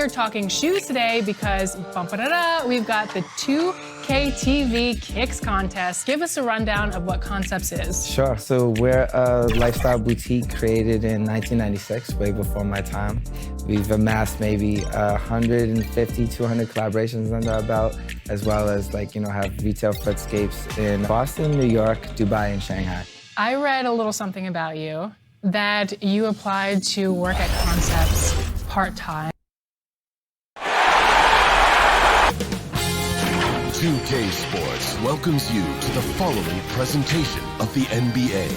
are talking shoes today because we've got the 2KTV Kicks contest. Give us a rundown of what Concepts is. Sure. So we're a lifestyle boutique created in 1996, way before my time. We've amassed maybe 150, 200 collaborations under our belt, as well as have retail footscapes in Boston, New York, Dubai, and Shanghai. I read a little something about you, that you applied to work at Concepts part-time. 2K Sports welcomes you to the following presentation of the NBA.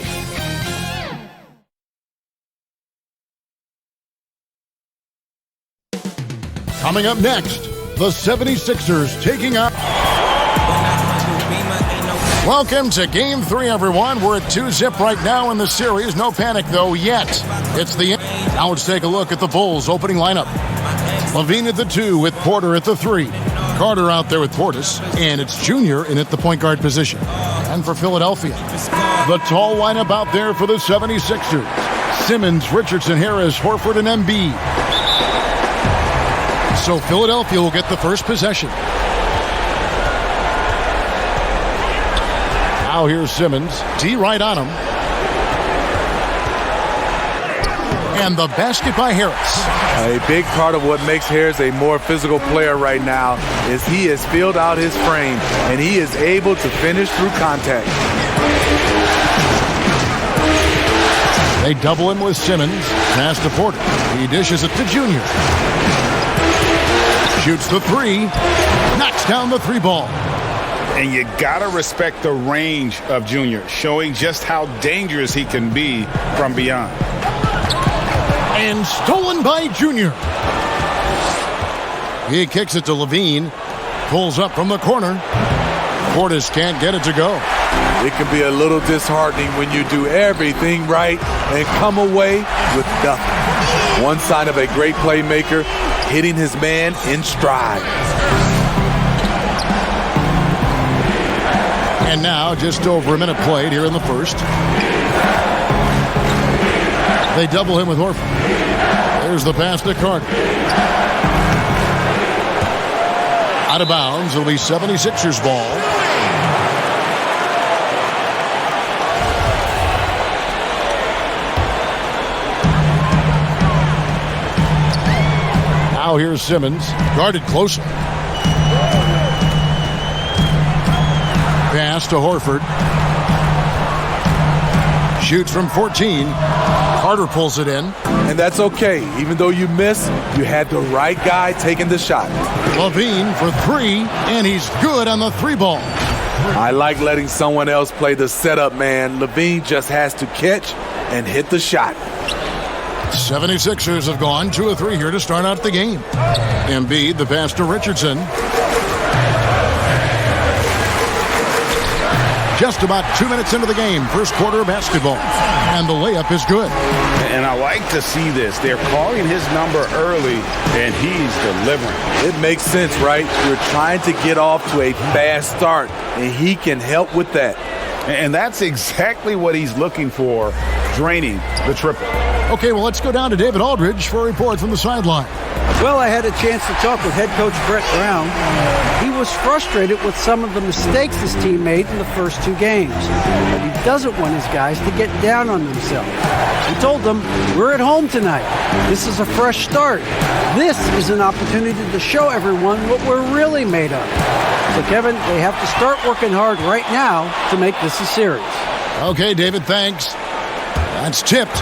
Coming up next, the 76ers taking on... Welcome to Game 3, everyone. We're at 2-zip right now in the series. No panic, though, yet. It's the... Now let's take a look at the Bulls' opening lineup. LaVine at the 2 with Porter at the 3. Carter out there with Portis, and it's Junior in at the point guard position. And for Philadelphia, the tall lineup out there for the 76ers. Simmons, Richardson, Harris, Horford, and Embiid. So Philadelphia will get the first possession. Now here's Simmons. D right on him. And the basket by Harris. A big part of what makes Harris a more physical player right now is he has filled out his frame and he is able to finish through contact. They double him with Simmons. Pass to Porter. He dishes it to Junior. Shoots the 3. Knocks down the 3 ball. And you gotta respect the range of Junior, showing just how dangerous he can be from beyond. And stolen by Junior. He kicks it to LaVine. Pulls up from the corner. Portis can't get it to go. It can be a little disheartening when you do everything right and come away with nothing. One sign of a great playmaker, hitting his man in stride. And now, just over a minute played here in the first. They double him with Horford. There's the pass to Carter. Out of bounds. It'll be 76ers ball. Now here's Simmons. Guarded closely. Pass to Horford. Shoots from 14. Carter pulls it in. And that's okay. Even though you miss, you had the right guy taking the shot. LaVine for 3, and he's good on the 3 ball. I like letting someone else play the setup, man. LaVine just has to catch and hit the shot. 76ers have gone 2 of 3 here to start out the game. Embiid, the pass to Richardson. Just about 2 minutes into the game, first quarter of basketball. And the layup is good. And I like to see this. They're calling his number early, and he's delivering. It makes sense, right? You're trying to get off to a fast start, and he can help with that. And that's exactly what he's looking for, draining the triple. Okay, well, let's go down to David Aldridge for a report from the sideline. Well, I had a chance to talk with head coach Brett Brown. He was frustrated with some of the mistakes his team made in the first 2 games. But he doesn't want his guys to get down on themselves. He told them, we're at home tonight. This is a fresh start. This is an opportunity to show everyone what we're really made of. So, Kevin, they have to start working hard right now to make this a series. Okay, David, thanks. That's tipped.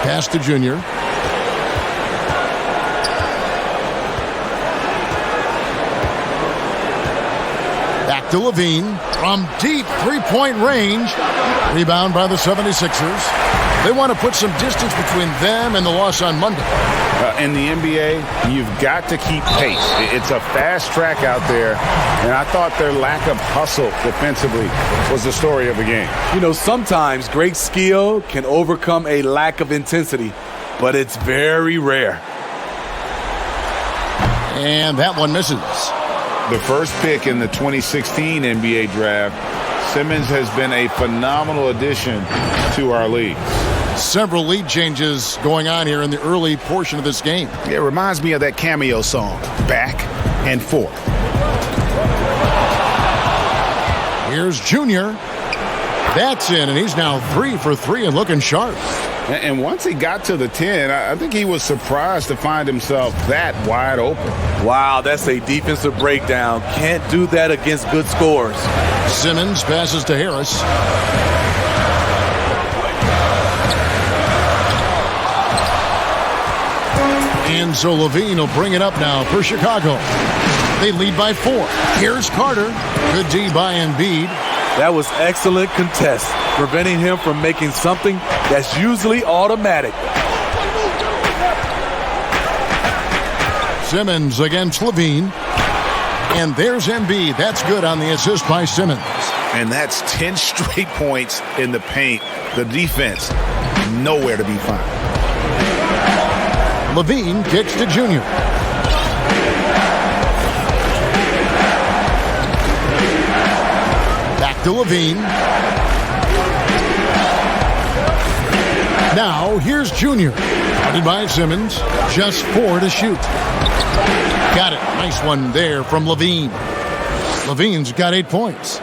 Pass to Junior. Back to LaVine from deep three-point range. Rebound by the 76ers. They want to put some distance between them and the loss on Monday. In the NBA, you've got to keep pace. It's a fast track out there, and I thought their lack of hustle defensively was the story of the game. You know, sometimes great skill can overcome a lack of intensity, but it's very rare. And that one misses. The first pick in the 2016 NBA draft, Simmons has been a phenomenal addition to our league. Several lead changes going on here in the early portion of this game. It reminds me of that cameo song, Back and Forth. Here's Junior. That's in, and he's now 3 for 3 and looking sharp. And once he got to the 10, I think he was surprised to find himself that wide open. Wow, that's a defensive breakdown. Can't do that against good scores. Simmons passes to Harris. And so Levine will bring it up now for Chicago. They lead by 4. Here's Carter. Good D by Embiid. That was excellent contest, preventing him from making something that's usually automatic. Simmons against Levine. And there's Embiid. That's good on the assist by Simmons. And that's 10 straight points in the paint. The defense, nowhere to be found. Levine kicks to Junior. Back to Levine. Now here's Junior. Guarded by Simmons. Just 4 to shoot. Got it. Nice one there from Levine. Levine's got 8 points.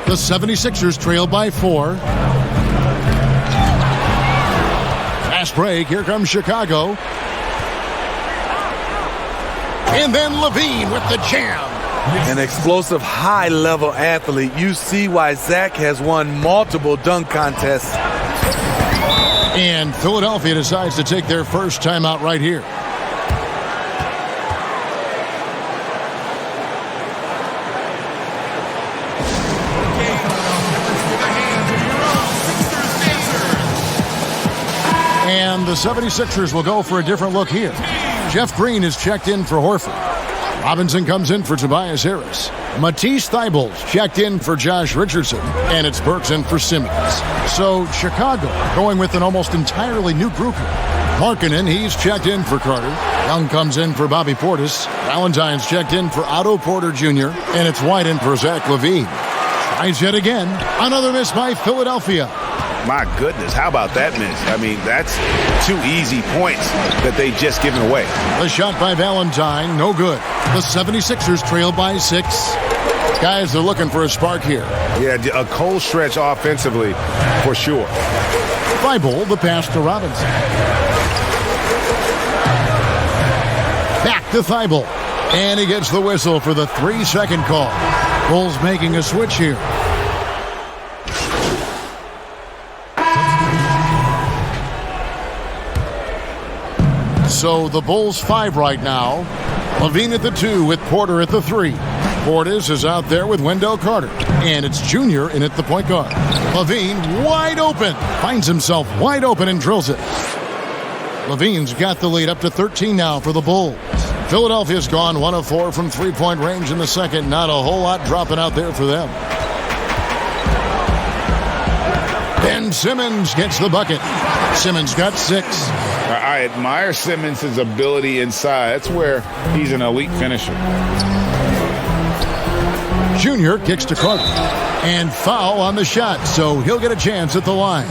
The 76ers trail by 4. Fast break. Here comes Chicago. And then Levine with the jam. An explosive, high-level athlete. You see why Zach has won multiple dunk contests. And Philadelphia decides to take their first timeout right here. And the 76ers will go for a different look here. Jeff Green is checked in for Horford. Robinson comes in for Tobias Harris. Matisse Thybulle's checked in for Josh Richardson. And it's Burks in for Simmons. So Chicago going with an almost entirely new group here. Markkanen, he's checked in for Carter. Young comes in for Bobby Portis. Valentine's checked in for Otto Porter Jr. And it's White in for Zach LaVine. Tries yet again. Another miss by Philadelphia. My goodness, how about that miss? I mean, that's 2 easy points that they just given away. The shot by Valentine, no good. The 76ers trail by 6. Guys, they're looking for a spark here. Yeah, a cold stretch offensively, for sure. Thibault, the pass to Robinson. Back to Thibault. And he gets the whistle for the 3-second call. Bulls making a switch here. So the Bulls 5 right now. Levine at the 2 with Porter at the 3. Portis is out there with Wendell Carter. And it's Junior in at the point guard. Levine wide open. Finds himself wide open and drills it. Levine's got the lead up to 13 now for the Bulls. Philadelphia's gone 1 of 4 from 3-point range in the second. Not a whole lot dropping out there for them. Ben Simmons gets the bucket. Simmons got 6. I admire Simmons' ability inside. That's where he's an elite finisher. Junior kicks to Carter. And foul on the shot, so he'll get a chance at the line.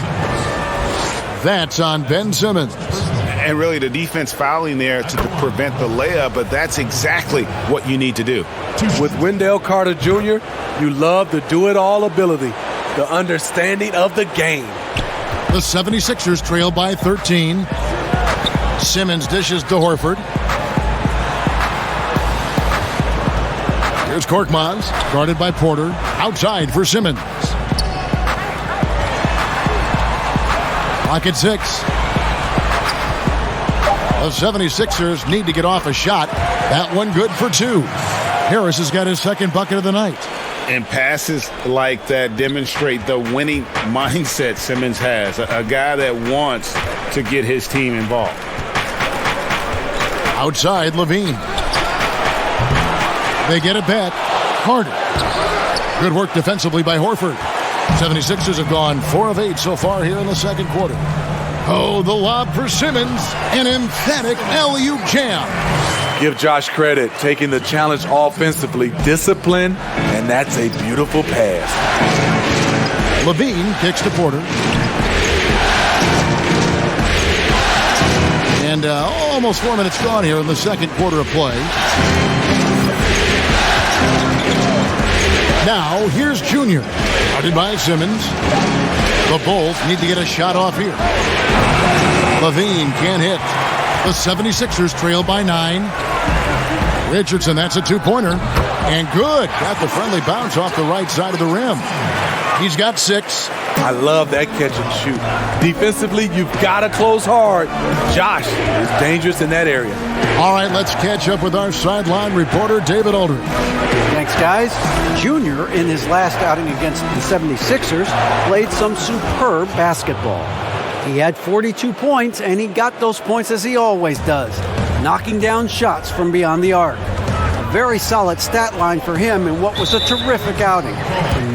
That's on Ben Simmons. And really the defense fouling there to prevent the layup, but that's exactly what you need to do. With Wendell Carter Jr., you love the do-it-all ability, the understanding of the game. The 76ers trail by 13. Simmons dishes to Horford. Here's Korkmaz, guarded by Porter. Outside for Simmons. Clock at 6. The 76ers need to get off a shot. That one good for 2. Harris has got his second bucket of the night. And passes like that demonstrate the winning mindset Simmons has. A guy that wants to get his team involved. Outside, Levine. They get it back. Carter. Good work defensively by Horford. 76ers have gone 4 of 8 so far here in the second quarter. Oh, the lob for Simmons. An emphatic alley-oop jam. Give Josh credit, taking the challenge offensively, discipline, and that's a beautiful pass. Levine kicks to Porter. And almost 4 minutes gone here in the second quarter of play. Now, here's Junior. Guarded by Simmons. The Bulls need to get a shot off here. Levine can't hit. The 76ers trail by 9. Richardson, that's a two-pointer. And good. Got the friendly bounce off the right side of the rim. He's got 6. I love that catch and shoot. Defensively, you've got to close hard. Josh is dangerous in that area. All right, let's catch up with our sideline reporter, David Aldridge. Thanks, guys. Junior, in his last outing against the 76ers, played some superb basketball. He had 42 points, and he got those points as he always does, knocking down shots from beyond the arc. A very solid stat line for him in what was a terrific outing.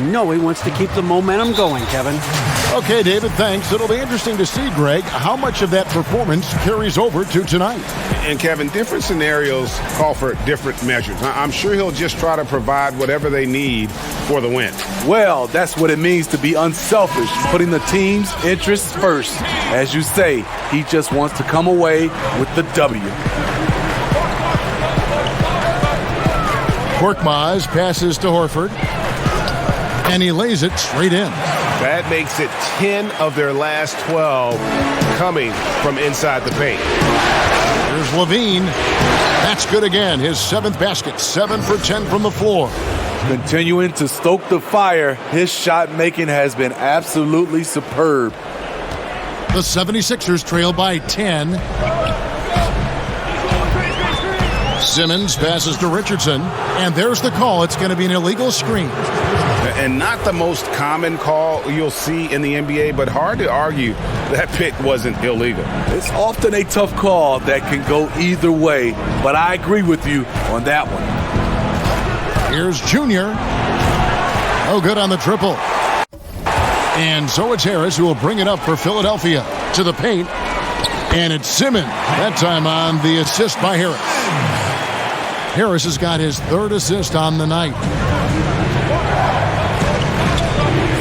You know he wants to keep the momentum going, Kevin. Okay, David, thanks. It'll be interesting to see, Greg, how much of that performance carries over to tonight. And, Kevin, different scenarios call for different measures. I'm sure he'll just try to provide whatever they need for the win. Well, that's what it means to be unselfish, putting the team's interests first. As you say, he just wants to come away with the W. Korkmaz passes to Horford, and he lays it straight in. That makes it 10 of their last 12 coming from inside the paint. Here's Levine. That's good again. His 7th basket. 7 for 10 from the floor. Continuing to stoke the fire, his shot making has been absolutely superb. The 76ers trail by 10. Simmons passes to Richardson, and there's the call. It's going to be an illegal screen. And not the most common call you'll see in the NBA, but hard to argue that pick wasn't illegal. It's often a tough call that can go either way, but I agree with you on that one. Here's Junior. Oh, good on the triple. And so it's Harris who will bring it up for Philadelphia to the paint. And it's Simmons, that time on the assist by Harris. Harris has got his 3rd assist on the night.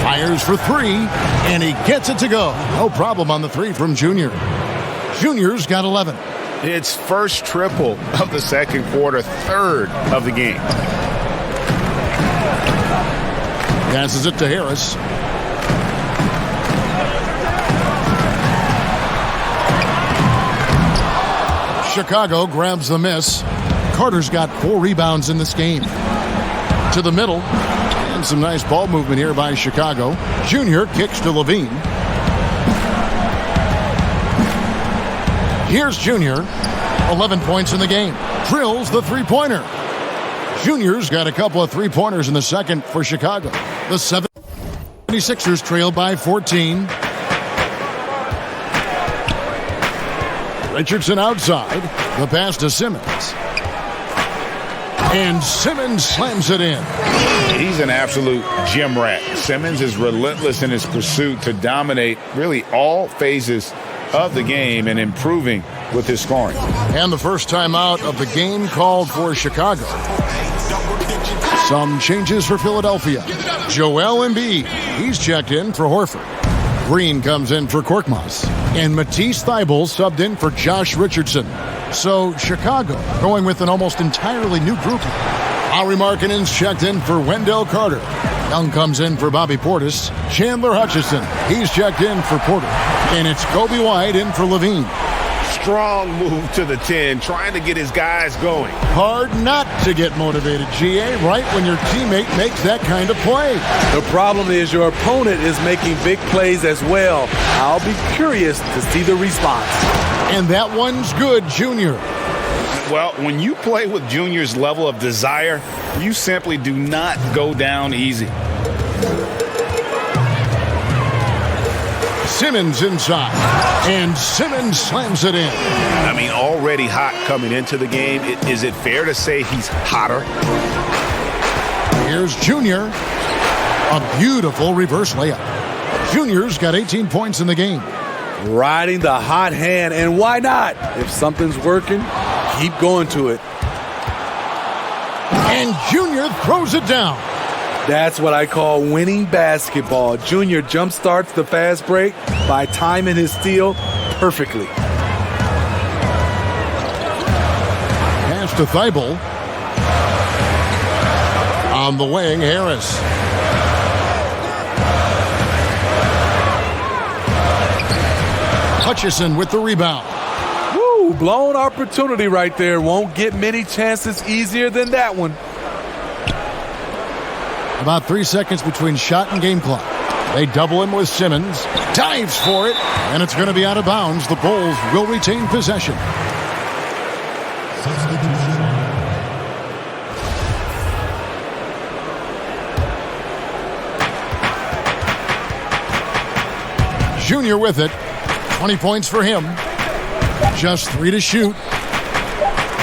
Fires for 3, and he gets it to go. No problem on the 3 from Junior. Junior's got 11. It's first triple of the second quarter, 3rd of the game. Passes it to Harris. Chicago grabs the miss. Carter's got 4 rebounds in this game. To the middle. And some nice ball movement here by Chicago. Junior kicks to Levine. Here's Junior. 11 points in the game. Drills the three-pointer. Junior's got a couple of three-pointers in the second for Chicago. The 76ers trail by 14. Richardson outside. The pass to Simmons. And Simmons slams it in. He's an absolute gym rat. Simmons is relentless in his pursuit to dominate really all phases of the game and improving with his scoring. And the first time out of the game called for Chicago. Some changes for Philadelphia. Joel Embiid, he's checked in for Horford. Green comes in for Korkmaz. And Matisse Thybulle subbed in for Josh Richardson. So Chicago going with an almost entirely new group. Lauri Markkanen's checked in for Wendell Carter. Young comes in for Bobby Portis. Chandler Hutchison, he's checked in for Porter. And it's Kobe White in for Levine. Strong move to the 10, trying to get his guys going. Hard not to get motivated, GA, right when your teammate makes that kind of play. The problem is your opponent is making big plays as well. I'll be curious to see the response. And that one's good, Junior. Well, when you play with Junior's level of desire, you simply do not go down easy. Simmons inside, and Simmons slams it in. I mean, already hot coming into the game. Is it fair to say he's hotter? Here's Junior. A beautiful reverse layup. Junior's got 18 points in the game. Riding the hot hand, and why not? If something's working, keep going to it. Junior throws it down. That's what I call winning basketball. Junior jumpstarts the fast break by timing his steal perfectly. Pass to Thibault. On the wing, Harris. Hutchison with the rebound. Woo, blown opportunity right there. Won't get many chances easier than that one. About 3 seconds between shot and game clock. They double him with Simmons. Dives for it, and it's going to be out of bounds. The Bulls will retain possession. Junior with it. 20 points for him. Just 3 to shoot.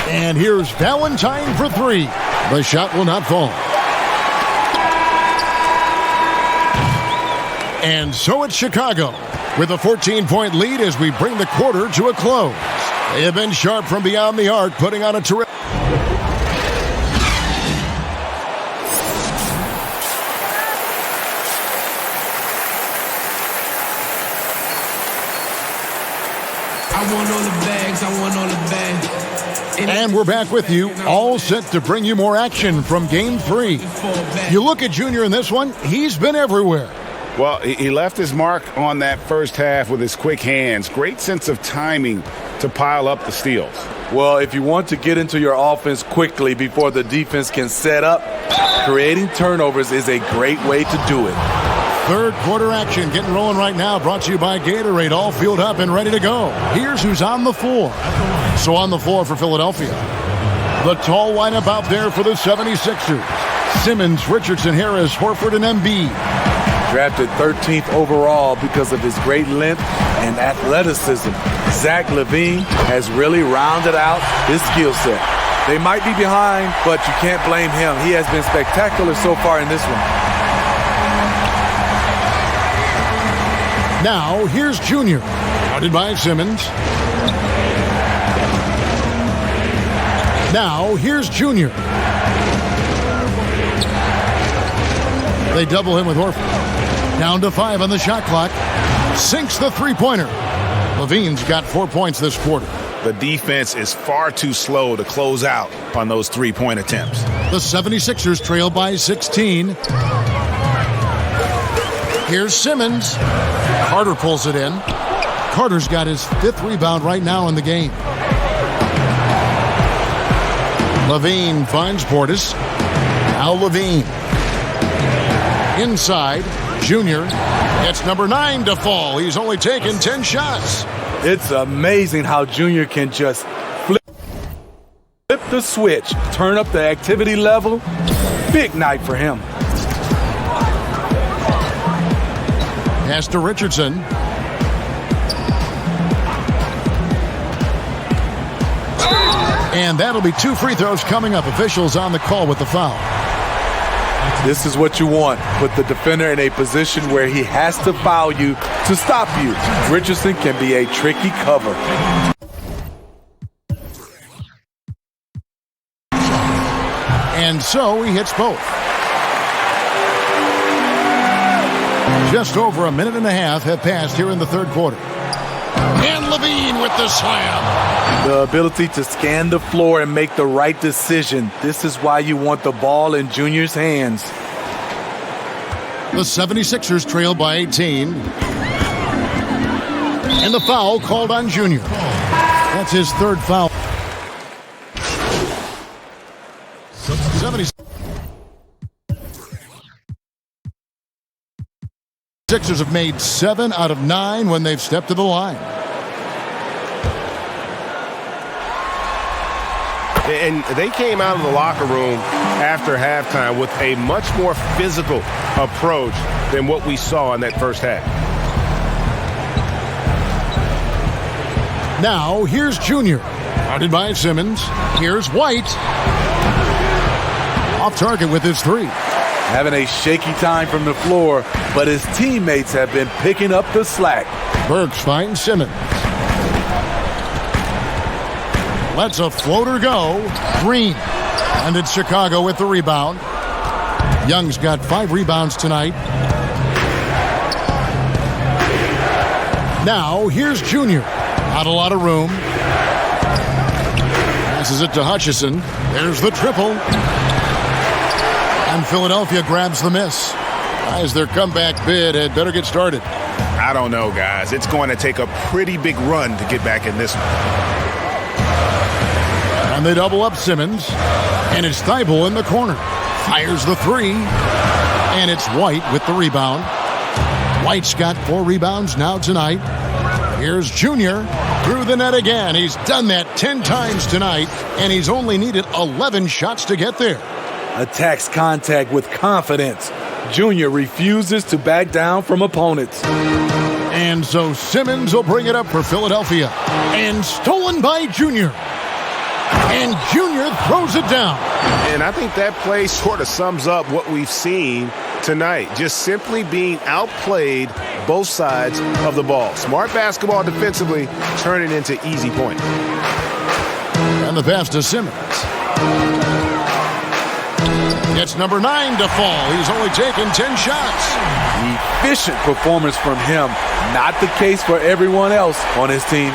And here's Valentine for 3. The shot will not fall. And so it's Chicago with a 14-point lead as we bring the quarter to a close. They have been sharp from beyond the arc, putting on a terrific... And we're back with you, all set to bring you more action from Game 3. You look at Junior in this one, he's been everywhere. Well, he left his mark on that first half with his quick hands. Great sense of timing to pile up the steals. Well, if you want to get into your offense quickly before the defense can set up, creating turnovers is a great way to do it. Third quarter action getting rolling right now, brought to you by Gatorade, all fueled up and ready to go. Here's who's on the floor. So on the floor for Philadelphia, the tall lineup out there for the 76ers. Simmons, Richardson, Harris, Horford, and Embiid. Drafted 13th overall because of his great length and athleticism. Zach LaVine has really rounded out his skill set. They might be behind, but you can't blame him. He has been spectacular so far in this one. Now, here's Junior. Guarded by Simmons. Now, here's Junior. They double him with Horford. Down to 5 on the shot clock. Sinks the three-pointer. LaVine's got 4 points this quarter. The defense is far too slow to close out on those three-point attempts. The 76ers trail by 16. Here's Simmons. Carter pulls it in. Carter's got his 5th rebound right now in the game. LaVine finds Portis. Now LaVine. Inside, Junior. It's number 9 to fall. He's only taken 10 shots. It's amazing how Junior can just flip the switch, turn up the activity level. Big night for him. Pass to Richardson. And that'll be 2 free throws coming up. Officials on the call with the foul. This is what you want. Put the defender in a position where he has to foul you to stop you. Richardson can be a tricky cover. And so he hits both. Just over a minute and a half have passed here in the third quarter. And LaVine with the slam. The ability to scan the floor and make the right decision. This is why you want the ball in Junior's hands. The 76ers trail by 18. And the foul called on Junior. That's his 3rd foul. 76ers have made 7 out of 9 when they've stepped to the line. And they came out of the locker room after halftime with a much more physical approach than what we saw in that first half. Now, here's Junior. Guarded by Simmons. Here's White. Off target with his 3. Having a shaky time from the floor, but his teammates have been picking up the slack. Burks finds Simmons. Lets a floater go. Green. And it's Chicago with the rebound. Young's got 5 rebounds tonight. Now, here's Junior. Not a lot of room. Passes it to Hutchison. There's the triple. And Philadelphia grabs the miss. Guys, their comeback bid had better get started. I don't know, guys. It's going to take a pretty big run to get back in this one. And they double up Simmons. And it's Thibault in the corner. Fires the 3. And it's White with the rebound. White's got 4 rebounds now tonight. Here's Junior through the net again. He's done that 10 times tonight, and he's only needed 11 shots to get there. Attacks contact with confidence. Junior refuses to back down from opponents. And so Simmons will bring it up for Philadelphia. And stolen by Junior. And Junior throws it down. And I think that play sort of sums up what we've seen tonight. Just simply being outplayed both sides of the ball. Smart basketball defensively, turning into easy points. And the pass to Simmons. Gets number 9 to fall. He's only taken 10 shots. Efficient performance from him. Not the case for everyone else on his team.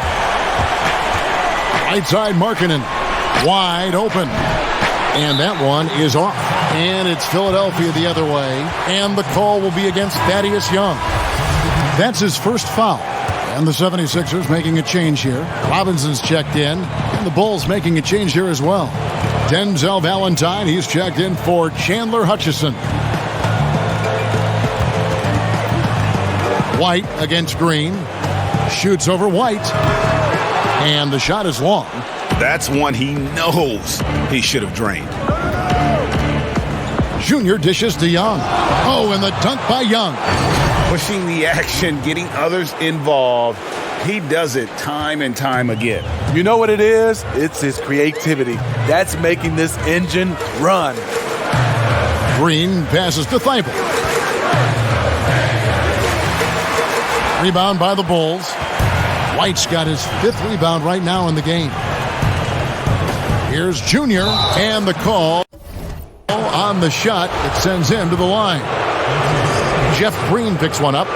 Right side Markkanen. Wide open. And that one is off. And it's Philadelphia the other way. And the call will be against Thaddeus Young. That's his first foul. And the 76ers making a change here. Robinson's checked in. And the Bulls making a change here as well. Denzel Valentine, he's checked in for Chandler Hutchison. White against Green. Shoots over White. And the shot is long. That's one he knows he should have drained. Junior dishes to Young. Oh, and the dunk by Young. Pushing the action, getting others involved. He does it time and time again. You know what it is? It's his creativity. That's making this engine run. Green passes to Thibault. Rebound by the Bulls. White's got his 5th rebound right now in the game. Here's Junior, and the call on the shot that sends him to the line. Jeff Green picks one up.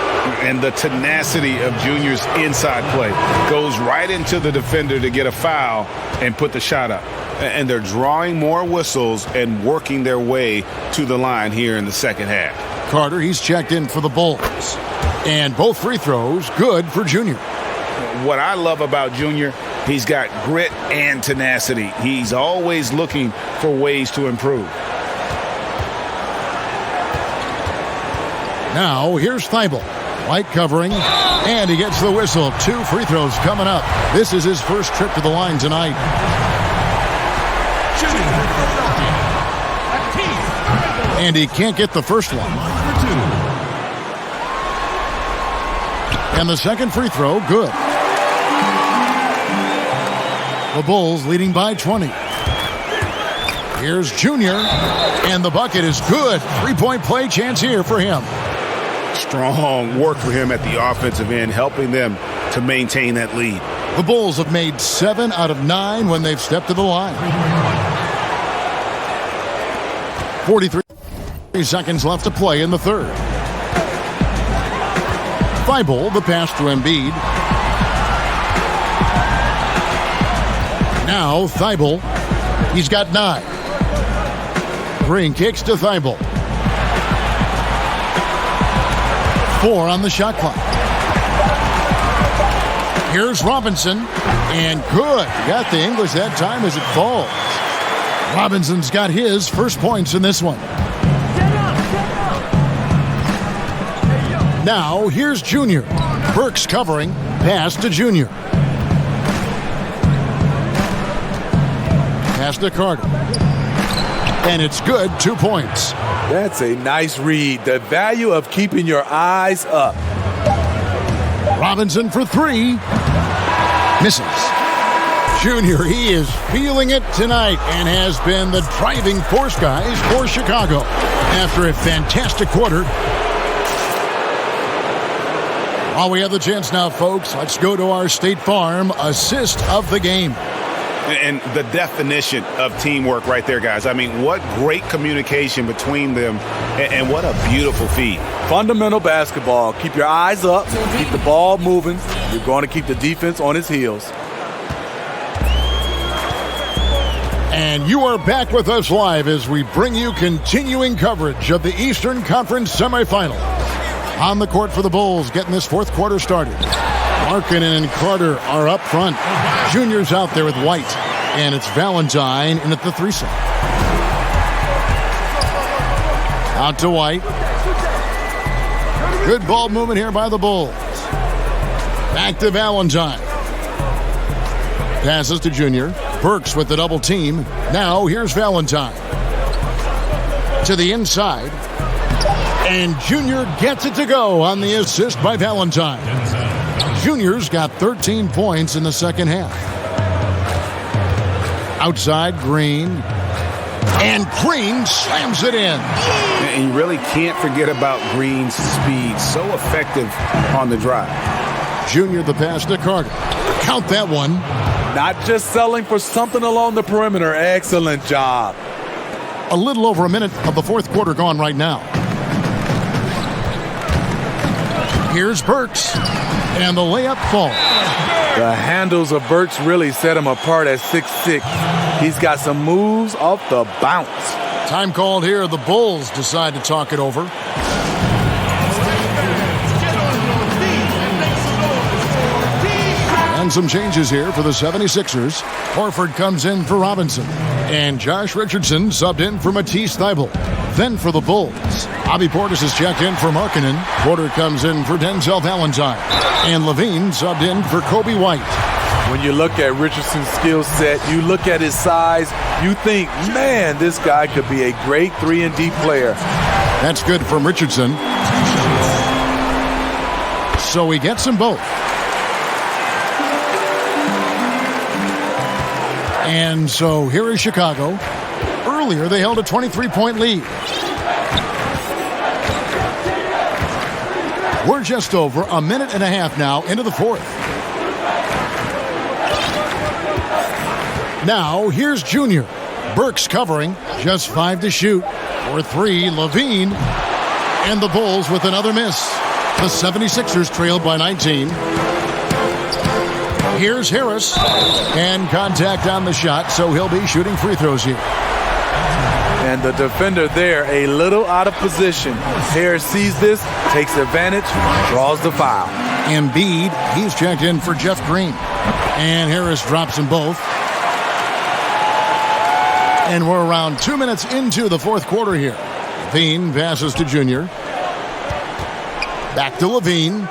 And the tenacity of Junior's inside play goes right into the defender to get a foul and put the shot up. And they're drawing more whistles and working their way to the line here in the second half. Carter, he's checked in for the Bulls. And both free throws good for Junior. What I love about Junior, he's got grit and tenacity. He's always looking for ways to improve. Now, here's Thibault. White covering, and he gets the whistle. 2 free throws coming up. This is his first trip to the line tonight. And he can't get the first one. And the second free throw, good. The Bulls leading by 20. Here's Junior, and the bucket is good. 3-point play chance here for him. Strong work for him at the offensive end, helping them to maintain that lead. The Bulls have made 7 out of 9 when they've stepped to the line. 43 seconds left to play in the third. Thibault, the pass to Embiid. Now Thibault, he's got 9. Green kicks to Thibault. 4 on the shot clock. Here's Robinson, and good. Got the English that time as it falls. Robinson's got his first points in this one. Now, here's Junior. Burks covering. Pass to Junior. Pass to Carter. And it's good, 2 points. That's a nice read. The value of keeping your eyes up. Robinson for 3. Misses. Junior, he is feeling it tonight and has been the driving force, guys, for Chicago after a fantastic quarter. While we have the chance now, folks, let's go to our State Farm assist of the game. And the definition of teamwork right there, guys. I mean, what great communication between them, and what a beautiful feed. Fundamental basketball. Keep your eyes up, keep the ball moving. You're going to keep the defense on its heels. And you are back with us live as we bring you continuing coverage of the Eastern Conference semifinals. On the court for the Bulls, getting this fourth quarter started. Markkanen and Carter are up front. Junior's out there with White. And it's Valentine in at the 3 slot. Out to White. Good ball movement here by the Bulls. Back to Valentine. Passes to Junior. Burks with the double team. Now here's Valentine. To the inside. And Junior gets it to go on the assist by Valentine. Junior's got 13 points in the second half. Outside, Green. And Green slams it in. And you really can't forget about Green's speed. So effective on the drive. Junior the pass to Carter. Count that one. Not just selling for something along the perimeter. Excellent job. A little over a minute of the fourth quarter gone right now. Here's Burks. And the layup falls. The handles of Burks really set him apart at 6'6". He's got some moves off the bounce. Time called here. The Bulls decide to talk it over. And some changes here for the 76ers. Horford comes in for Robinson. And Josh Richardson subbed in for Matisse Thybulle. Then for the Bulls, Bobby Portis is checked in for Markkanen. Porter comes in for Denzel Valentine. And Levine subbed in for Kobe White. When you look at Richardson's skill set, you look at his size, you think, man, this guy could be a great 3-and-D player. That's good from Richardson. So he gets them both. And so here is Chicago. Earlier, they held a 23-point lead. We're just over a minute and a half now into the fourth. Now, here's Junior. Burks covering, just 5 to shoot. For 3, Levine. And the Bulls with another miss. The 76ers trailed by 19. Here's Harris. And contact on the shot, so he'll be shooting free throws here. And the defender there, a little out of position. Harris sees this, takes advantage, draws the foul. Embiid, he's checked in for Jeff Green. And Harris drops them both. And we're around 2 minutes into the fourth quarter here. Levine passes to Junior. Back to Levine.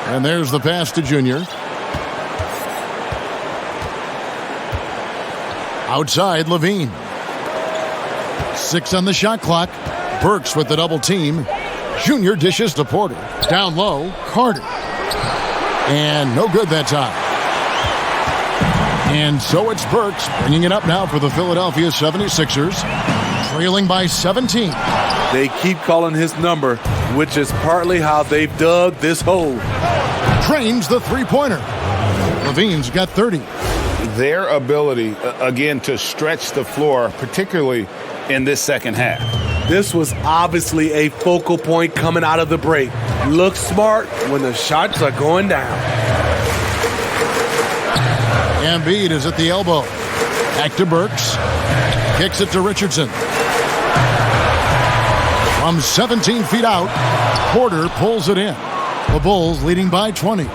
And there's the pass to Junior. Outside, Levine. 6 on the shot clock. Burks with the double team. Junior dishes to Porter. Down low, Carter. And no good that time. And so it's Burks bringing it up now for the Philadelphia 76ers. Trailing by 17. They keep calling his number, which is partly how they've dug this hole. Trains the three-pointer. Levine's got 30. Their ability, again, to stretch the floor, particularly in this second half. This was obviously a focal point coming out of the break. Look smart when the shots are going down. Embiid is at the elbow. Back to Burks. Kicks it to Richardson. From 17 feet out, Porter pulls it in. The Bulls leading by 20.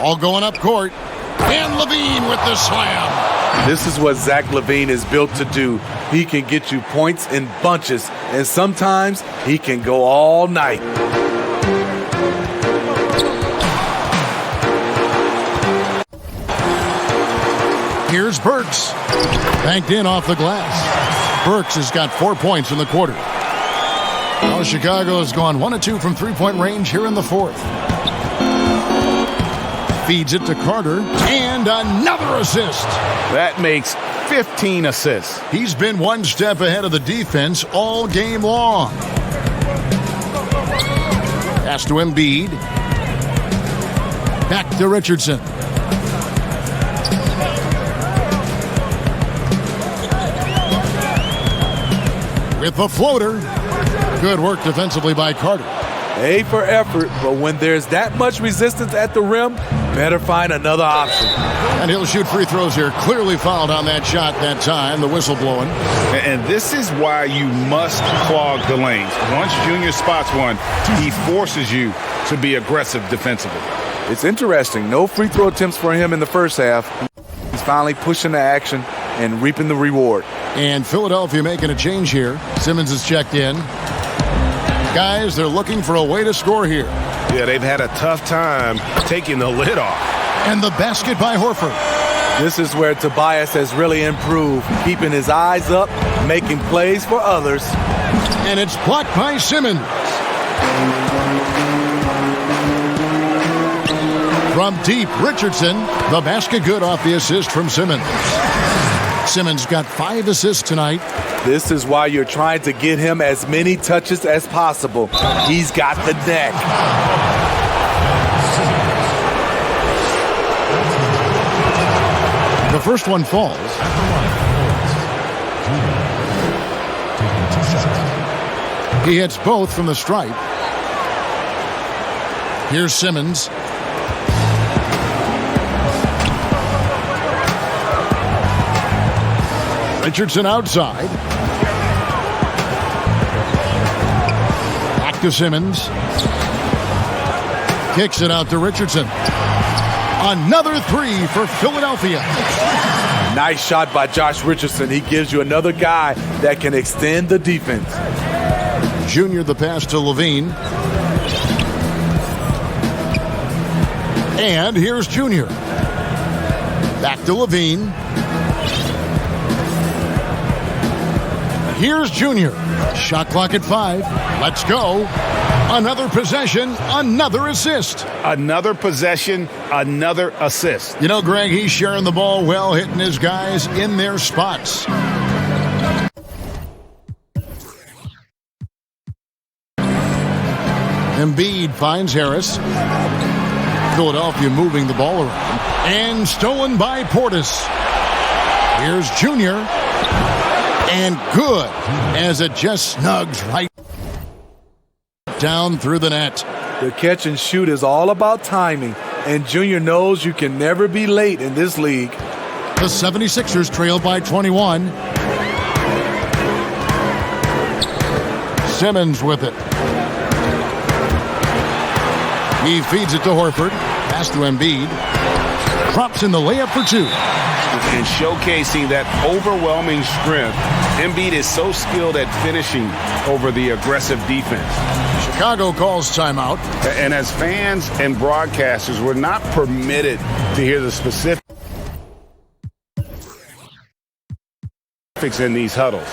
All going up court. And Levine with the slam. This is what Zach LaVine is built to do. He can get you points in bunches, and sometimes he can go all night. Here's Burks. Banked in off the glass. Burks has got 4 points in the quarter. Now Chicago has gone 1 of 2 from three-point range here in the fourth. Feeds it to Carter, and another assist. That makes 15 assists. He's been one step ahead of the defense all game long. Pass to Embiid. Back to Richardson. with the floater. Good work defensively by Carter. A for effort, but when there's that much resistance at the rim, better find another option. And he'll shoot free throws here. Clearly fouled on that shot that time. The whistle blowing. And this is why you must clog the lanes. Once Junior spots one, he forces you to be aggressive defensively. It's interesting. No free throw attempts for him in the first half. He's finally pushing the action and reaping the reward. And Philadelphia making a change here. Simmons is checked in. Guys, they're looking for a way to score here. Yeah, they've had a tough time taking the lid off. And the basket by Horford. This is where Tobias has really improved, keeping his eyes up, making plays for others. And it's blocked by Simmons. From deep, Richardson, the basket good off the assist from Simmons. Simmons got 5 assists tonight. This is why you're trying to get him as many touches as possible. He's got the neck. The first one falls. He hits both from the stripe. Here's Simmons. Richardson outside. Back to Simmons. Kicks it out to Richardson. Another 3 for Philadelphia. Nice shot by Josh Richardson. He gives you another guy that can extend the defense. Junior the pass to Levine. And here's Junior. Back to Levine. Here's Junior. Shot clock at 5. Let's go. Another possession, another assist. Another possession, another assist. You know, Greg, he's sharing the ball well, hitting his guys in their spots. Embiid finds Harris. Philadelphia moving the ball around. And stolen by Portis. Here's Junior. And good as it just snugs right down through the net. The catch and shoot is all about timing, and Junior knows you can never be late in this league. The 76ers trail by 21. Simmons with it. He feeds it to Horford. Pass to Embiid. Drops in the layup for 2. And showcasing that overwhelming strength. Embiid is so skilled at finishing over the aggressive defense. Chicago calls timeout. And as fans and broadcasters, we're not permitted to hear the specifics in these huddles.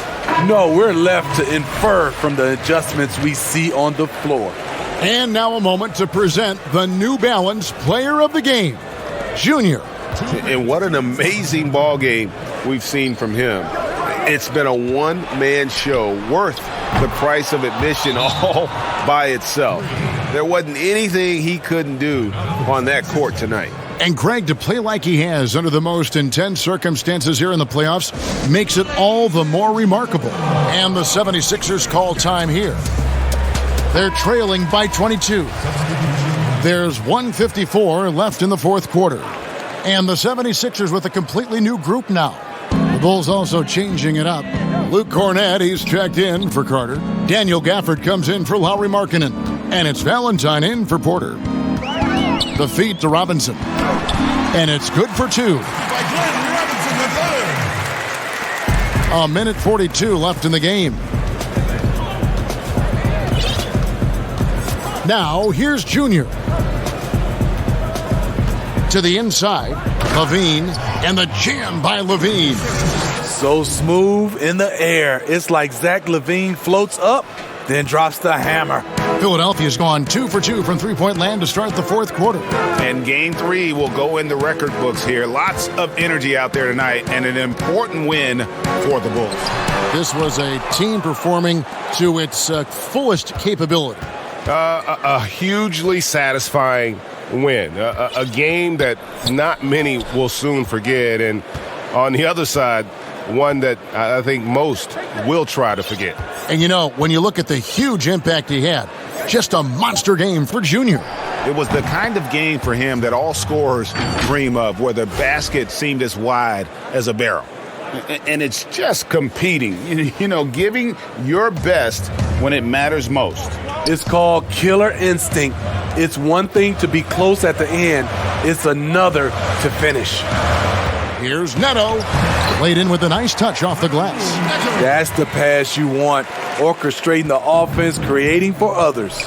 No, we're left to infer from the adjustments we see on the floor. And now a moment to present the New Balance Player of the Game, Junior. And what an amazing ball game we've seen from him. It's been a one-man show worth the price of admission all by itself. There wasn't anything he couldn't do on that court tonight. And Greg, to play like he has under the most intense circumstances here in the playoffs makes it all the more remarkable. And the 76ers call time here. They're trailing by 22. There's 1:54 left in the fourth quarter. And the 76ers with a completely new group now. The Bulls also changing it up. Luke Cornett, he's checked in for Carter. Daniel Gafford comes in for Lauri Markkanen. And it's Valentine in for Porter. The feed to Robinson. And it's good for 2. A minute 42 left in the game. Now, here's Junior. To the inside, Levine, and the jam by Levine. So smooth in the air. It's like Zach LaVine floats up, then drops the hammer. Philadelphia's gone 2 for 2 from three-point land to start the fourth quarter. And Game 3 will go in the record books here. Lots of energy out there tonight, and an important win for the Bulls. This was a team performing to its fullest capability. A hugely satisfying win. A game that not many will soon forget. And on the other side, one that I think most will try to forget. And you know, when you look at the huge impact he had, just a monster game for Junior. It was the kind of game for him that all scorers dream of, where the basket seemed as wide as a barrel. And it's just competing, you know, giving your best when it matters most. It's called killer instinct. It's one thing to be close at the end. It's another to finish. Here's Neto, laid in with a nice touch off the glass. That's the pass you want. Orchestrating the offense, creating for others.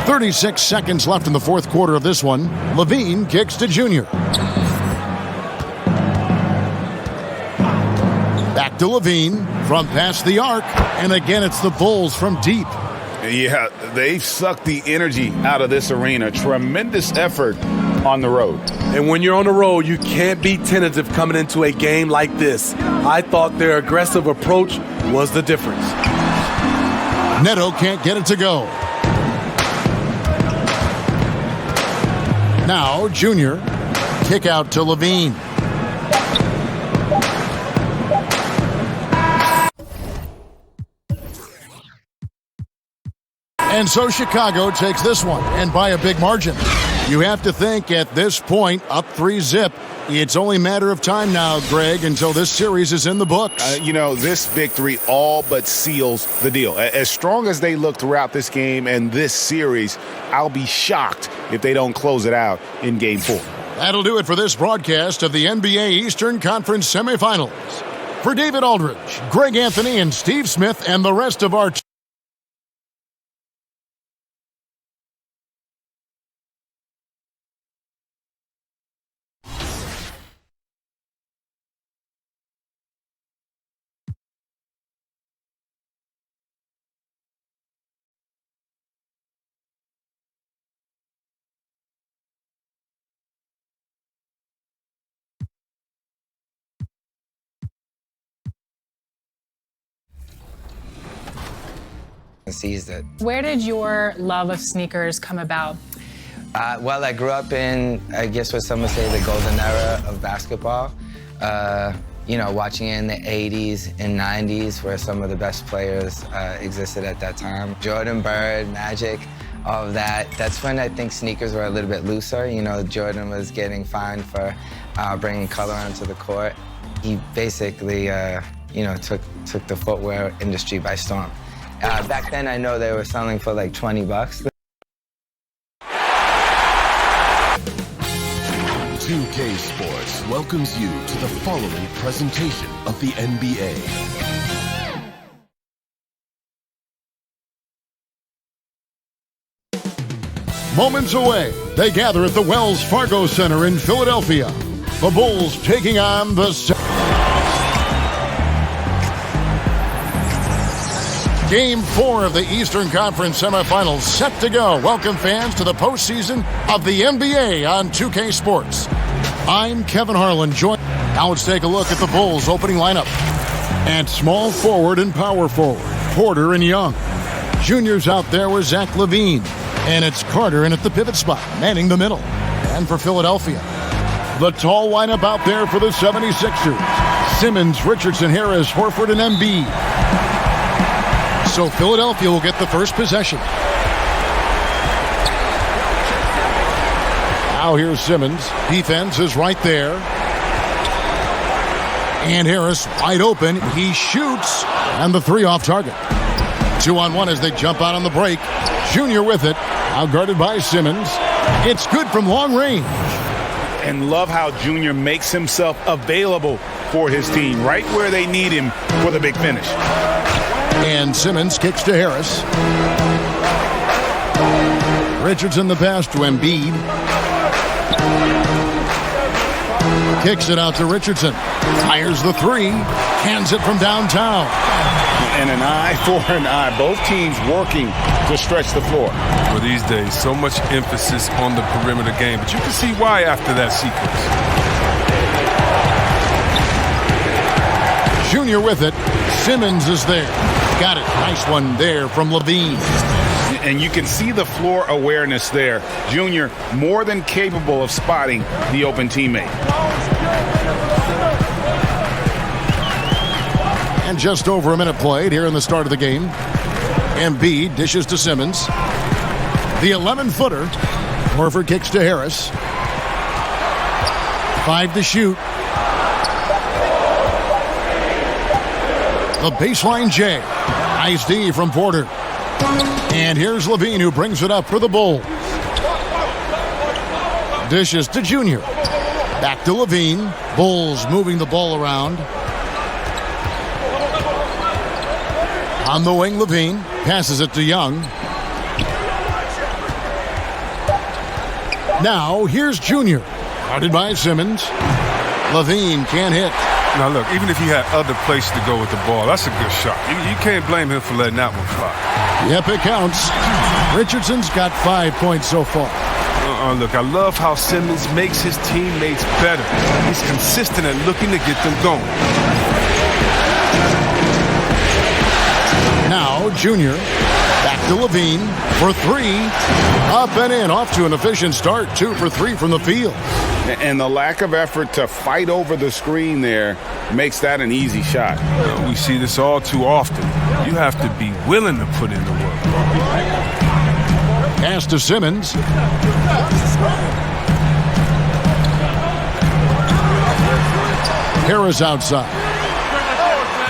36 seconds left in the fourth quarter of this one. Levine kicks to Junior. Back to Levine from past the arc. And again, it's the Bulls from deep. Yeah, they've sucked the energy out of this arena. Tremendous effort on the road. And when you're on the road, you can't be tentative coming into a game like this. I thought their aggressive approach was the difference. Neto can't get it to go. Now, Junior, kick out to Levine. And so Chicago takes this one, and by a big margin. You have to think at this point, up 3-zip, it's only a matter of time now, Greg, until this series is in the books. You know, this victory all but seals the deal. As strong as they look throughout this game and this series, I'll be shocked if they don't close it out in Game 4. That'll do it for this broadcast of the NBA Eastern Conference semifinals. For David Aldridge, Greg Anthony, and Steve Smith, and the rest of our seized it. Where did your love of sneakers come about? Well, I grew up in, I guess what some would say, the golden era of basketball. You know, watching it in the 80s and 90s where some of the best players existed at that time. Jordan, Bird, Magic, all of that. That's when I think sneakers were a little bit looser. You know, Jordan was getting fined for bringing color onto the court. He basically, you know, took the footwear industry by storm. Back then, I know they were selling for like $20. 2K Sports welcomes you to the following presentation of the NBA. moments away. They gather at the Wells Fargo Center in Philadelphia. The Bulls taking on the Game 4 of the Eastern Conference semifinals set to go. Welcome fans to the postseason of the NBA on 2K Sports. I'm Kevin Harlan. Now let's take a look at the Bulls opening lineup. At small forward and power forward, Porter and Young. Juniors out there with Zach LaVine. And it's Carter in at the pivot spot, manning the middle. And for Philadelphia, the tall lineup out there for the 76ers. Simmons, Richardson, Harris, Horford, and Embiid. So Philadelphia will get the first possession. Now here's Simmons. Defense is right there. And Harris wide open. He shoots. And the three off target. 2-on-1 as they jump out on the break. Junior with it. Out guarded by Simmons. It's good from long range. And love how Junior makes himself available for his team, right where they need him for the big finish. And Simmons kicks to Harris. Richardson the pass to Embiid. Kicks it out to Richardson. Fires the three. Hands it from downtown. And an eye for an eye. Both teams working to stretch the floor. For these days, so much emphasis on the perimeter game. But you can see why after that sequence. Junior with it. Simmons is there. Got it. Nice one there from LaVine. And you can see the floor awareness there. Junior more than capable of spotting the open teammate. And just over a minute played here in the start of the game. Embiid dishes to Simmons. The 11-footer. Horford kicks to Harris. 5 to shoot. The baseline J. Nice D from Porter. And here's Levine, who brings it up for the Bulls. Dishes to Junior. Back to Levine. Bulls moving the ball around. On the wing, Levine passes it to Young. Now, here's Junior. Guarded by Simmons. Levine can't hit. Now, look, even if he had other places to go with the ball, that's a good shot. You can't blame him for letting that one fly. Yep, it counts. Richardson's got 5 points so far. Look, I love how Simmons makes his teammates better. He's consistent at looking to get them going. Now, Junior. Back to Levine for 3. Up and in. Off to an efficient start. 2 for 3 from the field. And the lack of effort to fight over the screen there makes that an easy shot. We see this all too often. You have to be willing to put in the work. Pass to Simmons. Harris outside.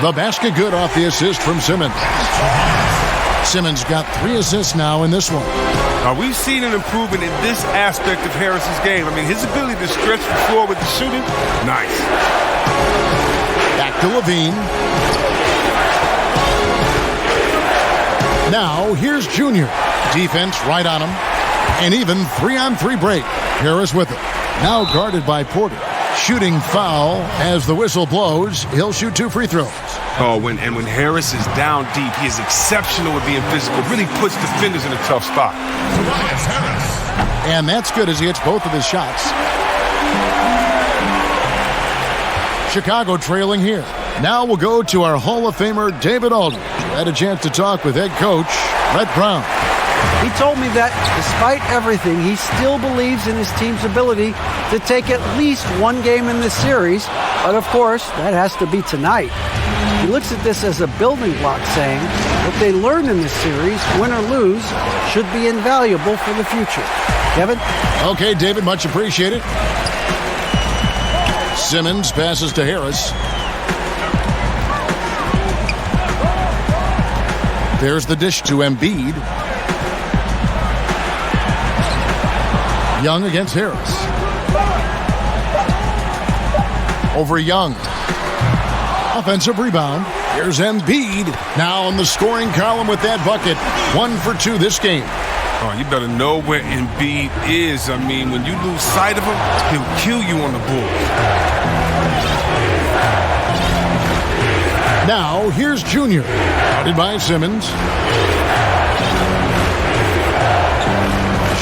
The basket good off the assist from Simmons. Simmons got 3 assists now in this one. Now, we've seen an improvement in this aspect of Harris's game. I mean, his ability to stretch the floor with the shooting, nice. Back to Levine. Now, here's Junior. Defense right on him. An even 3-on-3 break. Harris with it. Now guarded by Porter. Shooting foul as the whistle blows. He'll shoot 2 free throws. When Harris is down deep, he is exceptional at being physical. Really puts defenders in a tough spot. And that's good as he hits both of his shots. Chicago trailing here. Now we'll go to our Hall of Famer, David Aldridge. Had a chance to talk with head coach Brett Brown. He told me that despite everything, he still believes in his team's ability to take at least 1 game in this series. But of course, that has to be tonight. He looks at this as a building block, saying what they learned in this series, win or lose, should be invaluable for the future. Kevin? Okay, David, much appreciated. Simmons passes to Harris. There's the dish to Embiid. Young against Harris. Over Young. Offensive rebound. Here's Embiid. Now in the scoring column with that bucket. 1 for 2 this game. Oh, you better know where Embiid is. I mean, when you lose sight of him, he'll kill you on the board. Now, here's Junior. Guarded by Simmons.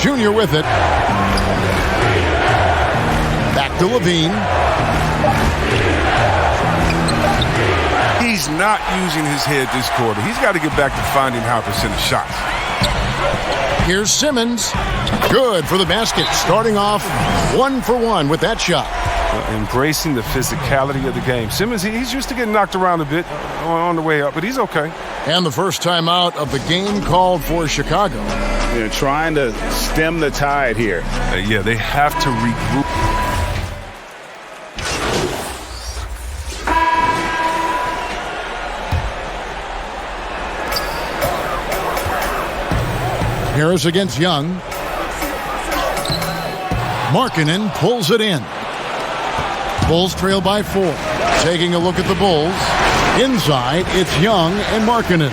Junior with it. Back to Levine. He's not using his head this quarter. He's got to get back to finding high percentage shots. Here's Simmons. Good for the basket. Starting off 1 for 1 with that shot. Embracing the physicality of the game. Simmons, he's used to getting knocked around a bit on the way up, but he's okay. And the first timeout of the game called for Chicago. They're trying to stem the tide here. Yeah, they have to regroup. Harris against Young. Markkanen pulls it in. Bulls trail by 4. Taking a look at the Bulls. Inside, it's Young and Markkanen.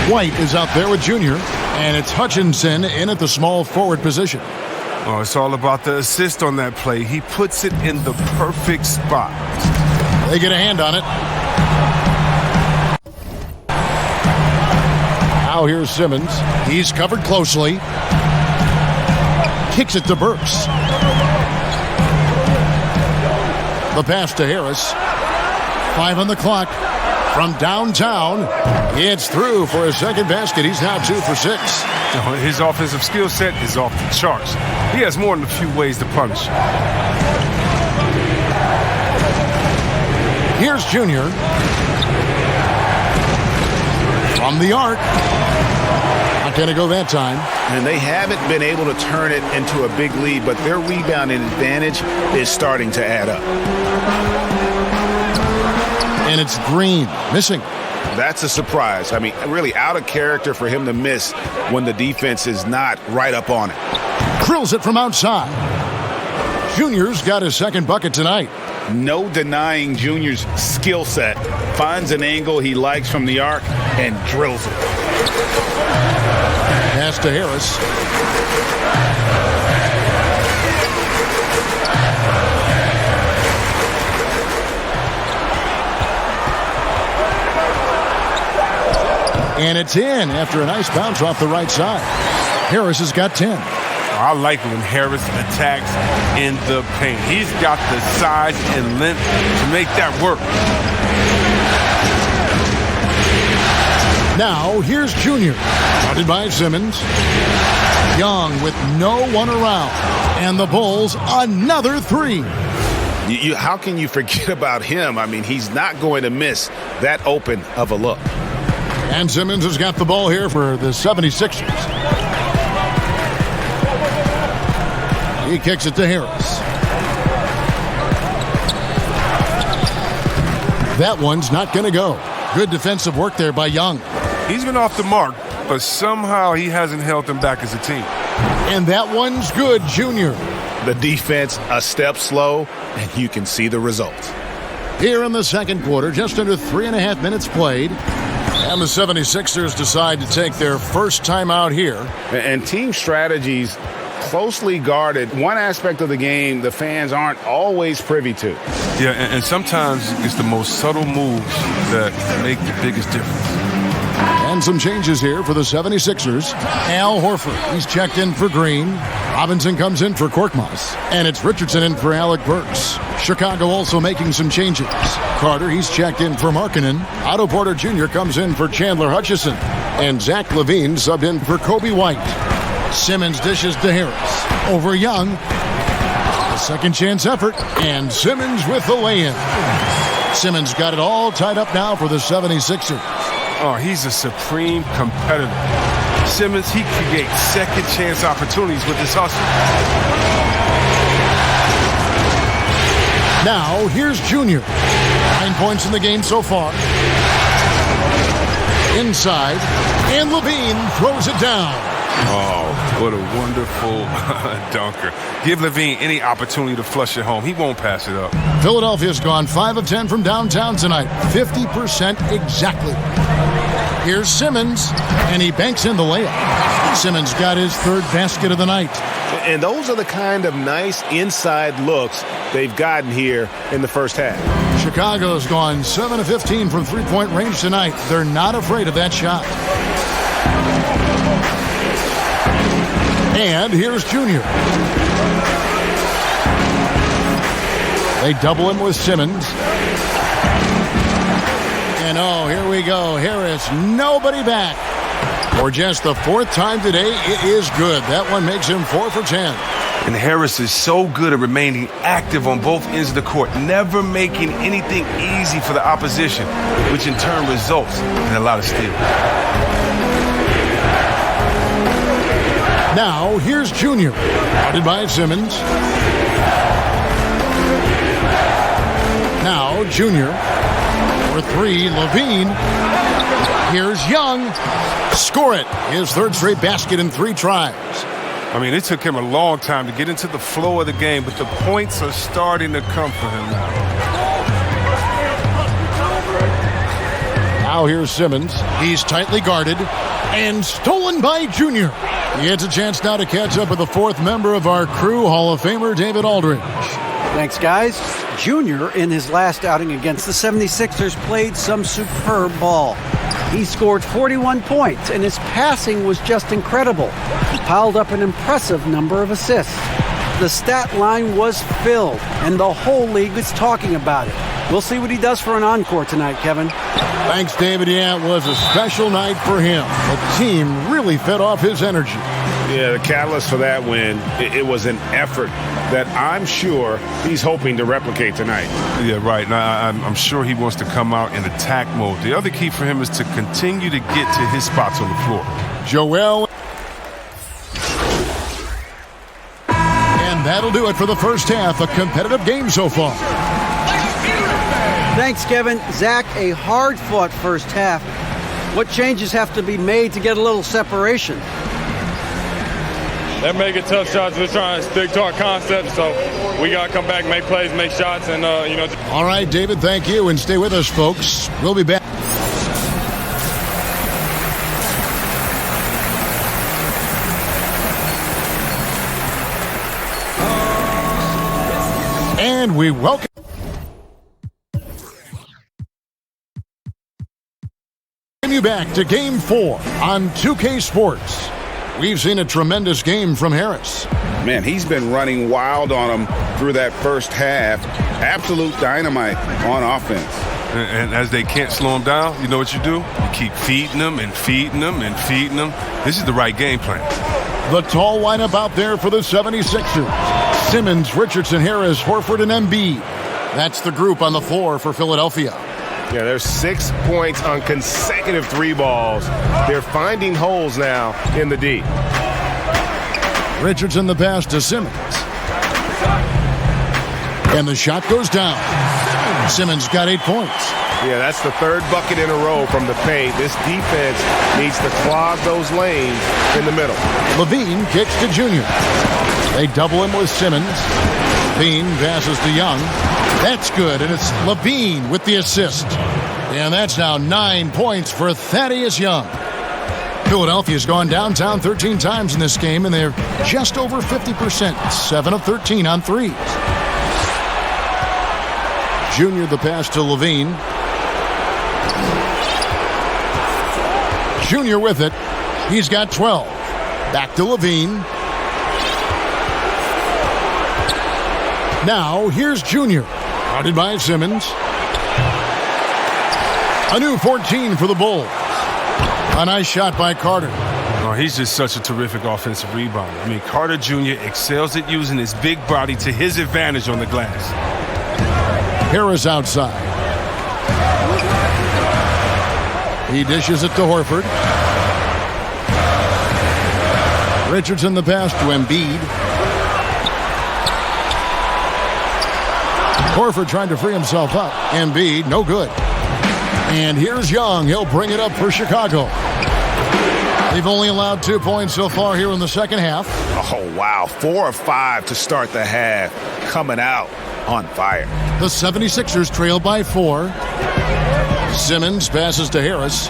White is out there with Junior. And it's Hutchinson in at the small forward position. Oh, it's all about the assist on that play. He puts it in the perfect spot. They get a hand on it. Now here's Simmons. He's covered closely. Kicks it to Burks. The pass to Harris. 5 on the clock. From downtown, it's through for a second basket. He's now 2 for 6. His offensive skill set is off the charts. He has more than a few ways to punish. Here's Junior. From the arc. Not going to go that time. And they haven't been able to turn it into a big lead, but their rebounding advantage is starting to add up. And it's Green missing. That's a surprise. I mean, really out of character for him to miss when the defense is not right up on it. Drills it from outside. Junior's got his second bucket tonight. No denying Junior's skill set. Finds an angle he likes from the arc and drills it. Pass to Harris. And it's in after a nice bounce off the right side. Harris has got 10. I like when Harris attacks in the paint. He's got the size and length to make that work. Now, here's Junior. Guarded by Simmons. Young with no one around. And the Bulls, another three. How can you forget about him? I mean, he's not going to miss that open of a look. And Simmons has got the ball here for the 76ers. He kicks it to Harris. That one's not going to go. Good defensive work there by Young. He's been off the mark, but somehow he hasn't held them back as a team. And that one's good, Junior. The defense a step slow, and you can see the result. Here in the second quarter, just under 3.5 minutes played. And the 76ers decide to take their first time out here. And team strategies closely guarded. One aspect of the game the fans aren't always privy to. Yeah, and sometimes it's the most subtle moves that make the biggest difference. And some changes here for the 76ers. Al Horford, he's checked in for Green. Robinson comes in for Korkmaz. And it's Richardson in for Alec Burks. Chicago also making some changes. Carter, he's checked in for Markkanen. Otto Porter Jr. comes in for Chandler Hutchison. And Zach LaVine subbed in for Kobe White. Simmons dishes to Harris. Over Young. A second chance effort. And Simmons with the lay-in. Simmons got it all tied up now for the 76ers. Oh, he's a supreme competitor. Simmons, he creates second chance opportunities with his hustle. Now, here's Junior. 9 points in the game so far. Inside, and LaVine throws it down. Oh, what a wonderful dunker. Give LaVine any opportunity to flush it home. He won't pass it up. Philadelphia's gone 5 of 10 from downtown tonight. 50% exactly. Here's Simmons, and he banks in the layup. Simmons got his third basket of the night. And those are the kind of nice inside looks they've gotten here in the first half. Chicago's gone 7 of 15 from three-point range tonight. They're not afraid of that shot. And here's Junior. They double him with Simmons. And oh, here we go. Harris, nobody back. For just the fourth time today, it is good. That one makes him 4 for 10. And Harris is so good at remaining active on both ends of the court, never making anything easy for the opposition, which in turn results in a lot of steals. Now, here's Junior. Guarded by Simmons. Now, Junior. For 3, LaVine. Here's Young. Score it. His third straight basket in 3 tries. I mean, it took him a long time to get into the flow of the game, but the points are starting to come for him now. Now here's Simmons. He's tightly guarded and stolen by Junior. He gets a chance now to catch up with the fourth member of our crew, Hall of Famer David Aldridge. Thanks, guys. Junior, in his last outing against the 76ers, played some superb ball. He scored 41 points, and his passing was just incredible. He piled up an impressive number of assists. The stat line was filled, and the whole league was talking about it. We'll see what he does for an encore tonight, Kevin. Thanks, David. Yeah, it was a special night for him. The team really fed off his energy. Yeah, the catalyst for that win, it was an effort that I'm sure he's hoping to replicate tonight. Yeah, right. Now, I'm sure he wants to come out in attack mode. The other key for him is to continue to get to his spots on the floor. Joel. And that'll do it for the first half. A competitive game so far. Thanks, Kevin. Zach, a hard-fought first half. What changes have to be made to get a little separation? They're making tough shots. We're trying to stick to our concept, so we got to come back, make plays, make shots, and, All right, David, thank you, and stay with us, folks. We'll be back. And we welcome you back to Game 4 on 2K Sports. We've seen a tremendous game from Harris. Man, he's been running wild on him through that first half. Absolute dynamite on offense. And as they can't slow him down, you know what you do? You keep feeding them and feeding them and feeding them. This is the right game plan. The tall lineup out there for the 76ers. Simmons, Richardson, Harris, Horford, and Embiid. That's the group on the floor for Philadelphia. Yeah, there's 6 points on consecutive 3 balls. They're finding holes now in the D. Richardson the pass to Simmons. And the shot goes down. Simmons got 8 points. Yeah, that's the 3rd bucket in a row from the paint. This defense needs to clog those lanes in the middle. Levine kicks to Junior. They double him with Simmons. Levine passes to Young. That's good, and it's Levine with the assist. And that's now 9 points for Thaddeus Young. Philadelphia's gone downtown 13 times in this game, and they're just over 50%, 7 of 13 on threes. Junior the pass to Levine. Junior with it. He's got 12. Back to Levine. Now, here's Junior. Guarded by Simmons. A new 14 for the Bulls. A nice shot by Carter. Oh, he's just such a terrific offensive rebounder. I mean, Carter Jr. excels at using his big body to his advantage on the glass. Harris outside. He dishes it to Horford. Richardson the pass to Embiid. Horford trying to free himself up. Embiid, no good. And here's Young. He'll bring it up for Chicago. They've only allowed 2 points so far here in the second half. Oh, wow. 4 of 5 to start the half. Coming out on fire. The 76ers trail by 4. Simmons passes to Harris.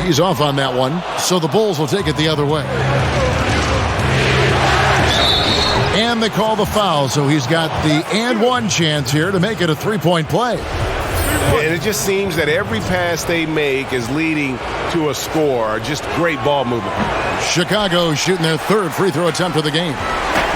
He's off on that one, so the Bulls will take it the other way. And they call the foul, so he's got the and one chance here to make it a three-point play. And it just seems that every pass they make is leading to a score. Just great ball movement. Chicago shooting their 3rd free throw attempt of the game.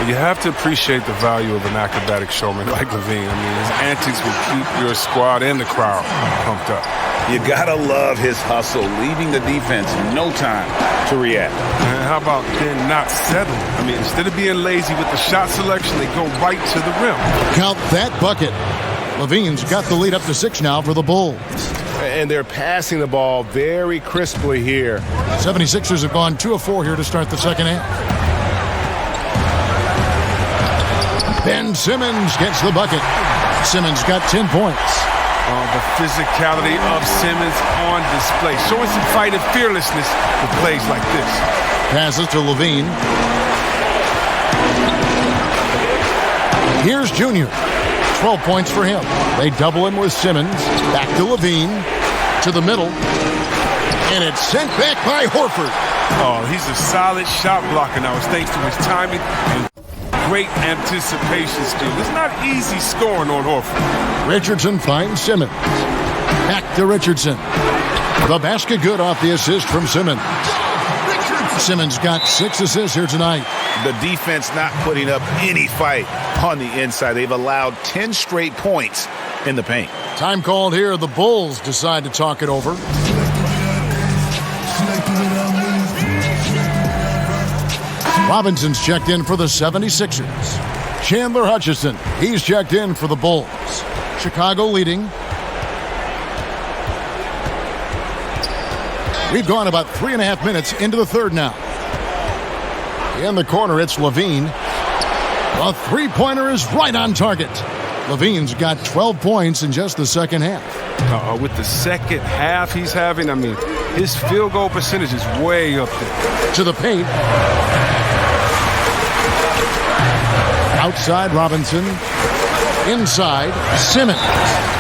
You have to appreciate the value of an acrobatic showman like Levine. I mean, his antics will keep your squad and the crowd pumped up. You gotta love his hustle, leaving the defense no time to react. And how about then not settling? I mean, instead of being lazy with the shot selection, they go right to the rim. Count that bucket. Levine's got the lead up to 6 now for the Bulls. And they're passing the ball very crisply here. 76ers have gone 2 of 4 here to start the second half. Ben Simmons gets the bucket. Simmons got 10 points. Oh, the physicality of Simmons on display. Showing some fight and fearlessness with plays like this. Passes to Levine. Here's Junior. 12 points for him. They double him with Simmons. Back to Levine. To the middle. And it's sent back by Horford. Oh, he's a solid shot blocker now. It's thanks to his timing and great anticipation skill. It's not easy scoring on Horford. Richardson finds Simmons. Back to Richardson. The basket good off the assist from Simmons. Simmons got 6 assists here tonight. The defense not putting up any fight on the inside. They've allowed 10 straight points in the paint. Time called here. The Bulls decide to talk it over. Robinson's checked in for the 76ers. Chandler Hutchison, he's checked in for the Bulls. Chicago leading. We've gone about 3.5 minutes into the third now. In the corner, it's Levine. A three-pointer is right on target. Levine's got 12 points in just the second half. With the second half he's having, I mean, his field goal percentage is way up there. To the paint. Outside Robinson. Inside Simmons.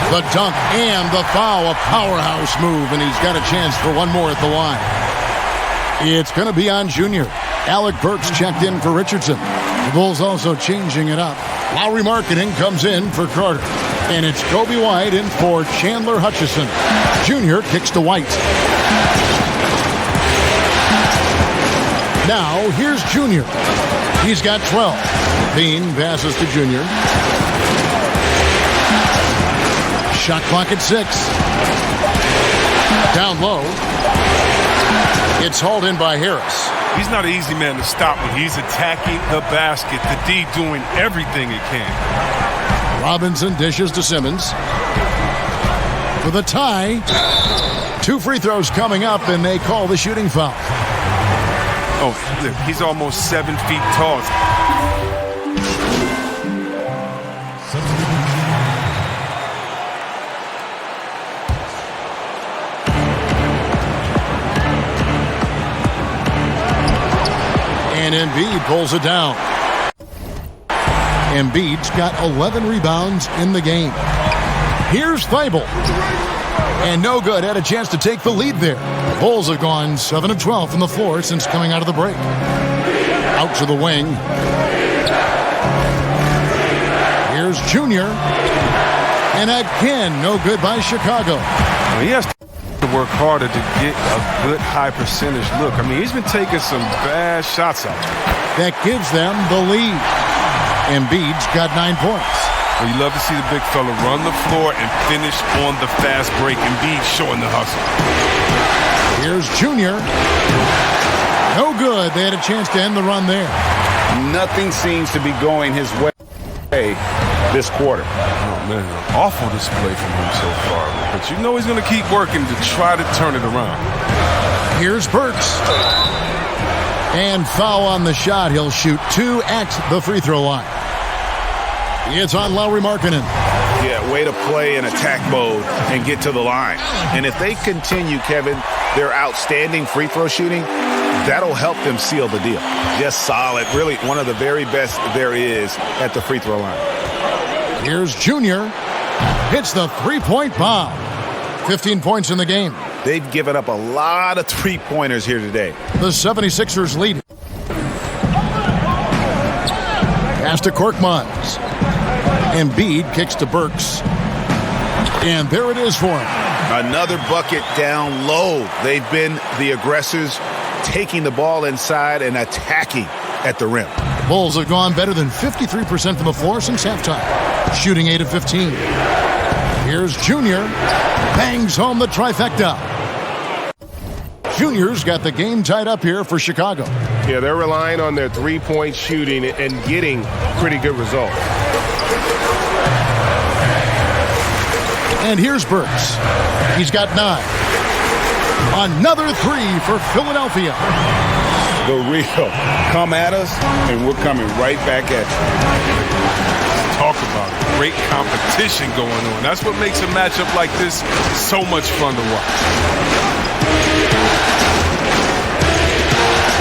The dunk and the foul, a powerhouse move, and he's got a chance for one more at the line. It's going to be on Junior. Alec Burks checked in for Richardson. The Bulls also changing it up. Lowry Marketing comes in for Carter. And it's Kobe White in for Chandler Hutchison. Junior kicks to White. Now, here's Junior. He's got 12. Bean passes to Junior. Shot clock at 6. Down low. It's hauled in by Harris. He's not an easy man to stop when he's attacking the basket. The D doing everything it can. Robinson dishes to Simmons. For the tie. 2 free throws coming up, and they call the shooting foul. Oh, look, he's almost 7 feet tall. And Embiid pulls it down. Embiid's got 11 rebounds in the game. Here's Thibault. And no good. Had a chance to take the lead there. The Bulls have gone 7 of 12 from the floor since coming out of the break. Out to the wing. Here's Junior. And again, no good by Chicago. Well, he has to work harder to get a good high percentage look. I mean, he's been taking some bad shots out. That gives them the lead. Embiid's got 9 points. Well, you love to see the big fella run the floor and finish on the fast break. Embiid showing the hustle. Here's Junior. No good. They had a chance to end the run there. Nothing seems to be going his way this quarter. Oh, man, awful display from him so far. But you know he's going to keep working to try to turn it around. Here's Burks. And foul on the shot. He'll shoot 2 at the free throw line. It's on Lowry Markkanen. Yeah, way to play in attack mode and get to the line. And if they continue, Kevin, their outstanding free throw shooting, that'll help them seal the deal. Just solid. Really one of the very best there is at the free throw line. Here's Junior. Hits the three-point bomb. 15 points in the game. They've given up a lot of three-pointers here today. The 76ers lead. Pass to Korkmaz. Embiid kicks to Burks. And there it is for him. Another bucket down low. They've been the aggressors, taking the ball inside and attacking at the rim. The Bulls have gone better than 53% from the floor since halftime, shooting 8 of 15. Here's Junior. Bangs home the trifecta. Junior's got the game tied up here for Chicago. Yeah, they're relying on their three-point shooting and getting pretty good results. And here's Burks. He's got 9. Another 3 for Philadelphia. The real. Come at us, and we're coming right back at you. Talk about great competition going on. That's what makes a matchup like this so much fun to watch.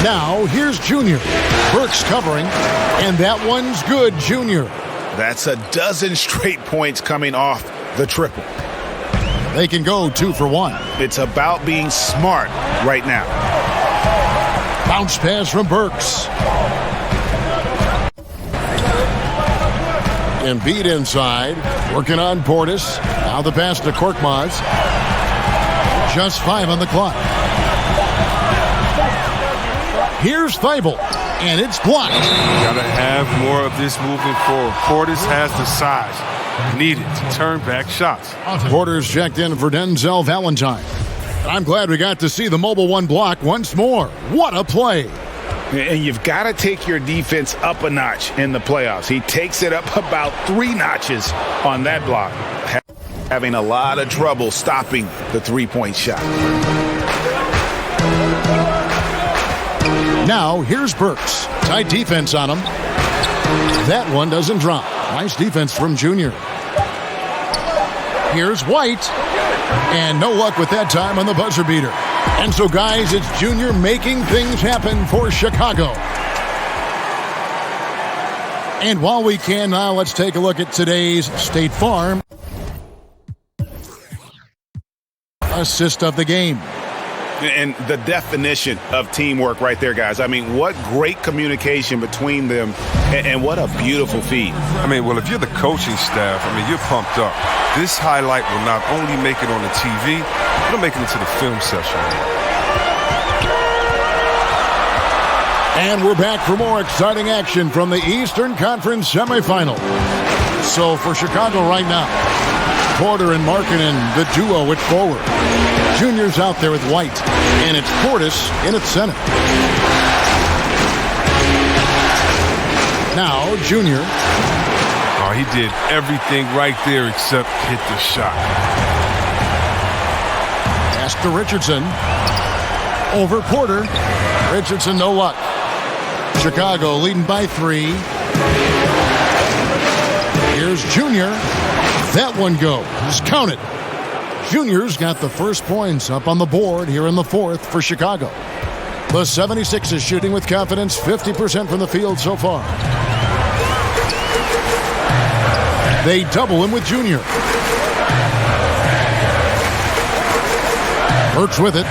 Now, here's Junior. Burks covering, and that one's good, Junior. That's a dozen straight points coming off the triple. They can go 2 for 1. It's about being smart right now. Bounce pass from Burks. Embiid inside, working on Portis. Now the pass to Korkmaz. Just 5 on the clock. Here's Thibault. And it's blocked. Gotta have more of this moving forward. Portis has the size needed to turn back shots. Porter's checked in for Denzel Valentine. I'm glad we got to see the mobile one block once more. What a play. And you've got to take your defense up a notch in the playoffs. He takes it up about 3 notches on that block. Having a lot of trouble stopping the three-point shot. Now, here's Burks. Tight defense on him. That one doesn't drop. Nice defense from Junior. Here's White. And no luck with that time on the buzzer beater. And so, guys, it's Junior making things happen for Chicago. And while we can now, let's take a look at today's State Farm assist of the game. And the definition of teamwork right there, guys. I mean, what great communication between them, and what a beautiful feed. I mean, well, if you're the coaching staff, I mean, you're pumped up. This highlight will not only make it on the TV, it'll make it into the film session. And we're back for more exciting action from the Eastern Conference semifinal. So for Chicago right now, Porter and Markkanen, the duo at forward. Junior's out there with White, and it's Portis in at center. Now, Junior. Oh, he did everything right there except hit the shot. Pass to Richardson. Over Porter. Richardson, no luck. Chicago leading by 3. Here's Junior. That one goes. Count it. Junior's got the first points up on the board here in the 4th for Chicago. The 76 is shooting with confidence, 50% from the field so far. They double him with Junior. Burks with it.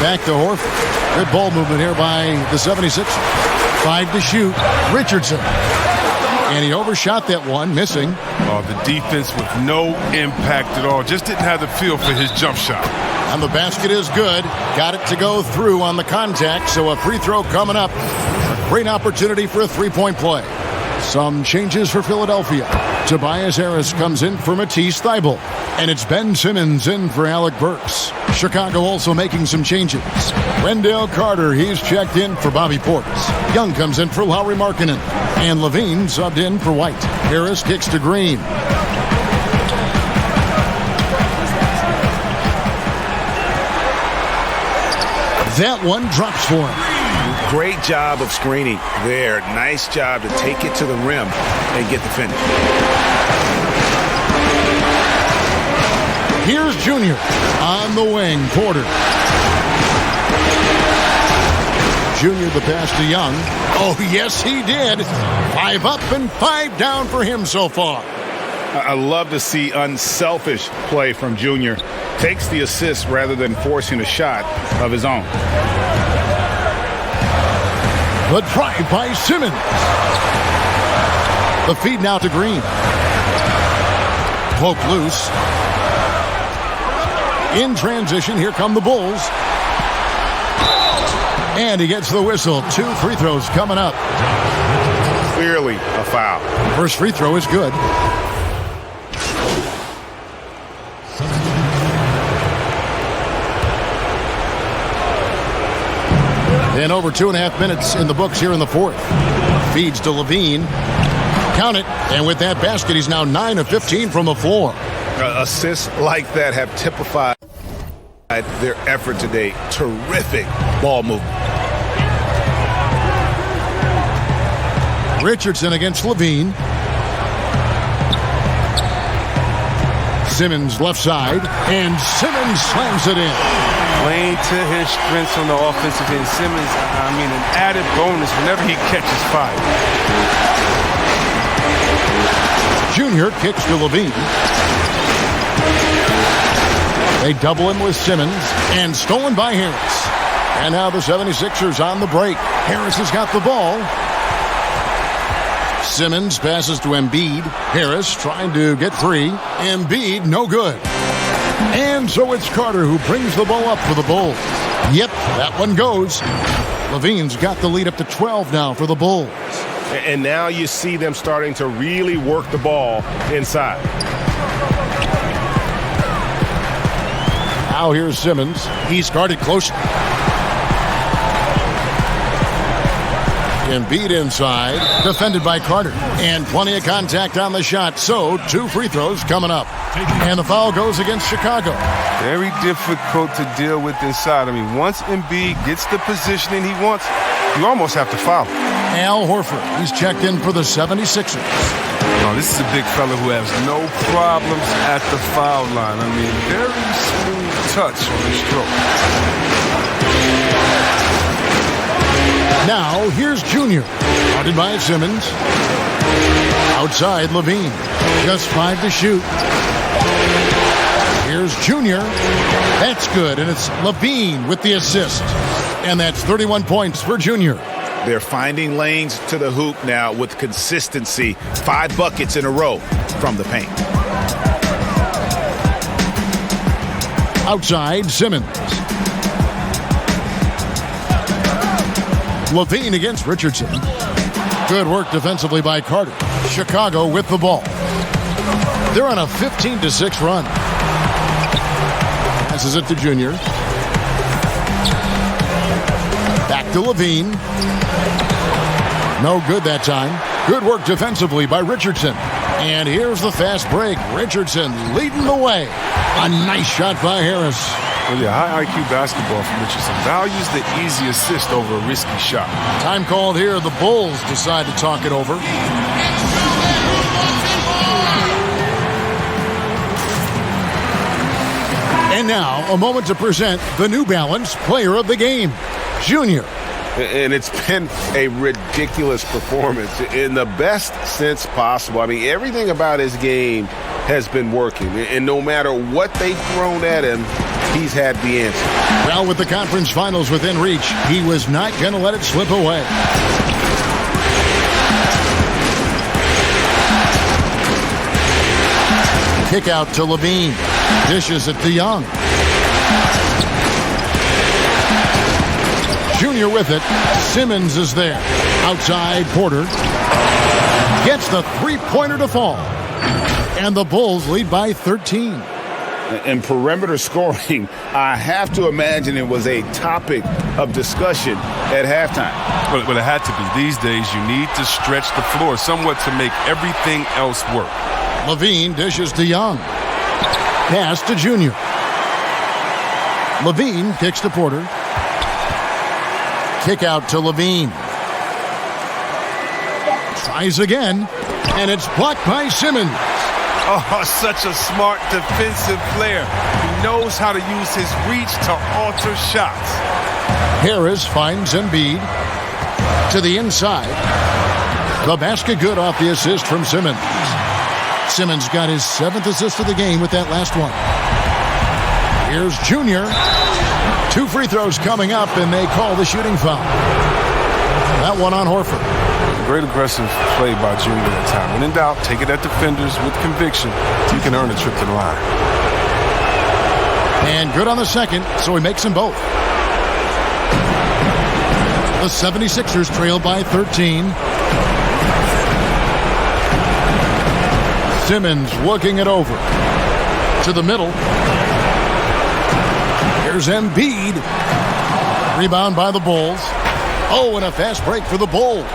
Back to Horford. Good ball movement here by the 76. 5 to shoot. Richardson. And he overshot that one, missing. Oh, the defense with no impact at all. Just didn't have the feel for his jump shot. And the basket is good. Got it to go through on the contact, so a free throw coming up. A great opportunity for a three-point play. Some changes for Philadelphia. Tobias Harris comes in for Matisse Thybulle. And it's Ben Simmons in for Alec Burks. Chicago also making some changes. Wendell Carter, he's checked in for Bobby Portis. Young comes in for Lauri Markkanen. And Levine subbed in for White. Harris kicks to Green. That one drops for him. Great job of screening there. Nice job to take it to the rim and get the finish. Here's Junior on the wing. Porter. Junior the pass to Young. Oh, yes, he did. 5 up and 5 down for him so far. I love to see unselfish play from Junior. Takes the assist rather than forcing a shot of his own. The drive by Simmons. The feed now to Green. Poke loose. In transition, here come the Bulls. And he gets the whistle. 2 free throws coming up. Clearly a foul. First free throw is good. And over 2.5 minutes in the books here in the 4th. Feeds to Levine. Count it. And with that basket, he's now 9 of 15 from the floor. Assists like that have typified their effort today. Terrific ball movement. Richardson against Levine. Simmons left side. And Simmons slams it in. Playing to his strengths on the offensive end. Simmons, I mean, an added bonus whenever he catches fire. Junior kicks to Levine. They double him with Simmons, and stolen by Harris. And now the 76ers on the break. Harris has got the ball. Simmons passes to Embiid. Harris trying to get free. Embiid, no good. And so it's Carter who brings the ball up for the Bulls. Yep, that one goes. Levine's got the lead up to 12 now for the Bulls. And now you see them starting to really work the ball inside. Now here's Simmons. He's guarded close. Embiid inside, defended by Carter. And plenty of contact on the shot, so 2 free throws coming up. And the foul goes against Chicago. Very difficult to deal with inside. I mean, once Embiid gets the positioning he wants, you almost have to foul. Al Horford, he's checked in for the 76ers. Oh, this is a big fella who has no problems at the foul line. I mean, very smooth touch on the stroke. Now, here's Junior. Guarded by Simmons. Outside, Levine. Just 5 to shoot. Here's Junior. That's good, and it's Levine with the assist. And that's 31 points for Junior. They're finding lanes to the hoop now with consistency. 5 buckets in a row from the paint. Outside, Simmons. Levine against Richardson. Good work defensively by Carter. Chicago with the ball. They're on a 15-6 run. Passes it to Junior. Back to Levine. No good that time. Good work defensively by Richardson. And here's the fast break. Richardson leading the way. A nice shot by Harris. Well, yeah, high IQ basketball from Richardson. Values the easy assist over a risky shot. Time called here. The Bulls decide to talk it over. And now, a moment to present the New Balance Player of the Game, Junior. And it's been a ridiculous performance in the best sense possible. I mean, everything about his game has been working. And no matter what they've thrown at him, he's had the answer. Well, with the conference finals within reach, he was not going to let it slip away. Kick out to Levine. Dishes it to Young. Junior with it. Simmons is there. Outside, Porter. Gets the three-pointer to fall. And the Bulls lead by 13. And perimeter scoring, I have to imagine it was a topic of discussion at halftime. But it had to be. These days, you need to stretch the floor somewhat to make everything else work. Levine dishes to Young. Pass to Junior. Levine kicks to Porter. Kick out to Levine. Tries again, and it's blocked by Simmons. Oh, such a smart defensive player. He knows how to use his reach to alter shots. Harris finds Embiid to the inside. The basket good off the assist from Simmons. Simmons got his 7th assist of the game with that last one. Here's Junior. 2 free throws coming up, and they call the shooting foul. That one on Horford. Great aggressive play by Junior that time. When in doubt, take it at defenders with conviction. You can earn a trip to the line. And good on the second, so he makes them both. The 76ers trail by 13. Simmons looking it over. To the middle. Here's Embiid. Rebound by the Bulls. Oh, and a fast break for the Bulls.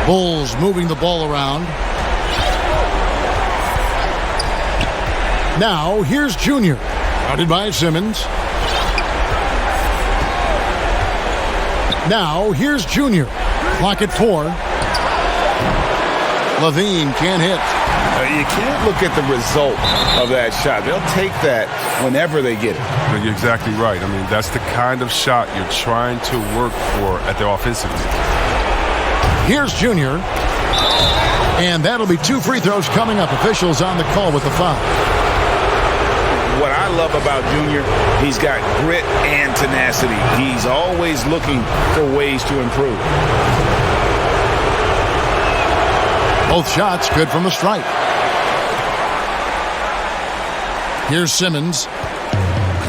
Bulls moving the ball around. Now, here's Junior. Guarded by Simmons. Now, here's Junior. Clock at 4. Levine can't hit. You can't look at the result of that shot. They'll take that whenever they get it. You're exactly right. I mean, that's the kind of shot you're trying to work for at the offensive end. Here's Junior. And that'll be 2 free throws coming up. Officials on the call with the foul. What I love about Junior, he's got grit and tenacity. He's always looking for ways to improve. Both shots good from the stripe. Here's Simmons.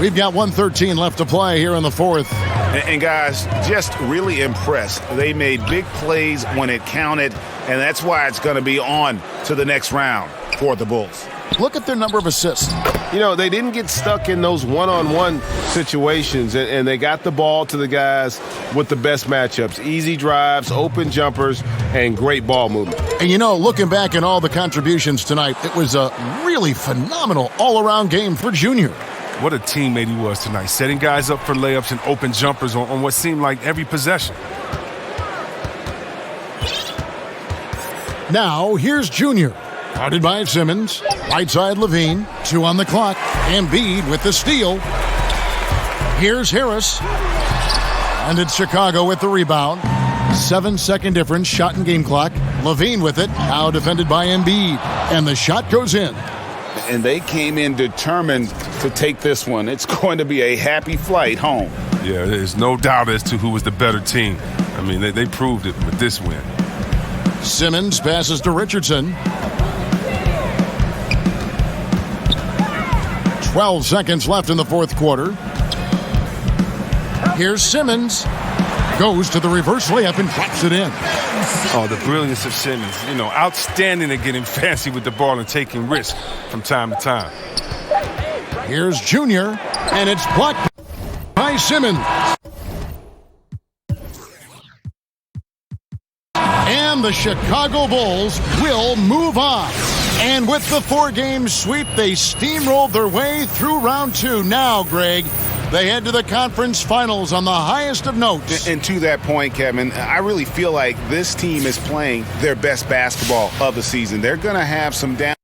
We've got 1:13 left to play here in the 4th. And guys, just really impressed. They made big plays when it counted, and that's why it's going to be on to the next round for the Bulls. Look at their number of assists. You know, they didn't get stuck in those one-on-one situations, and they got the ball to the guys with the best matchups. Easy drives, open jumpers, and great ball movement. And you know, looking back at all the contributions tonight, it was a really phenomenal all-around game for Junior. What a teammate he was tonight, setting guys up for layups and open jumpers on what seemed like every possession. Now, here's Junior. Guarded by Simmons. Right side Levine. 2 on the clock. Embiid with the steal. Here's Harris. And it's Chicago with the rebound. 7-second difference, shot and game clock. Levine with it. Now defended by Embiid. And the shot goes in. And they came in determined to take this one. It's going to be a happy flight home. Yeah, there's no doubt as to who was the better team. I mean, they proved it with this win. Simmons passes to Richardson. 12 seconds left in the fourth quarter. Here's Simmons. Goes to the reverse layup and drops it in. Oh, the brilliance of Simmons. You know, outstanding at getting fancy with the ball and taking risks from time to time. Here's Junior, and it's blocked by Simmons. And the Chicago Bulls will move on. And with the 4-game sweep, they steamrolled their way through round 2. Now, Greg, they head to the conference finals on the highest of notes. And to that point, Kevin, I really feel like this team is playing their best basketball of the season. They're going to have some down.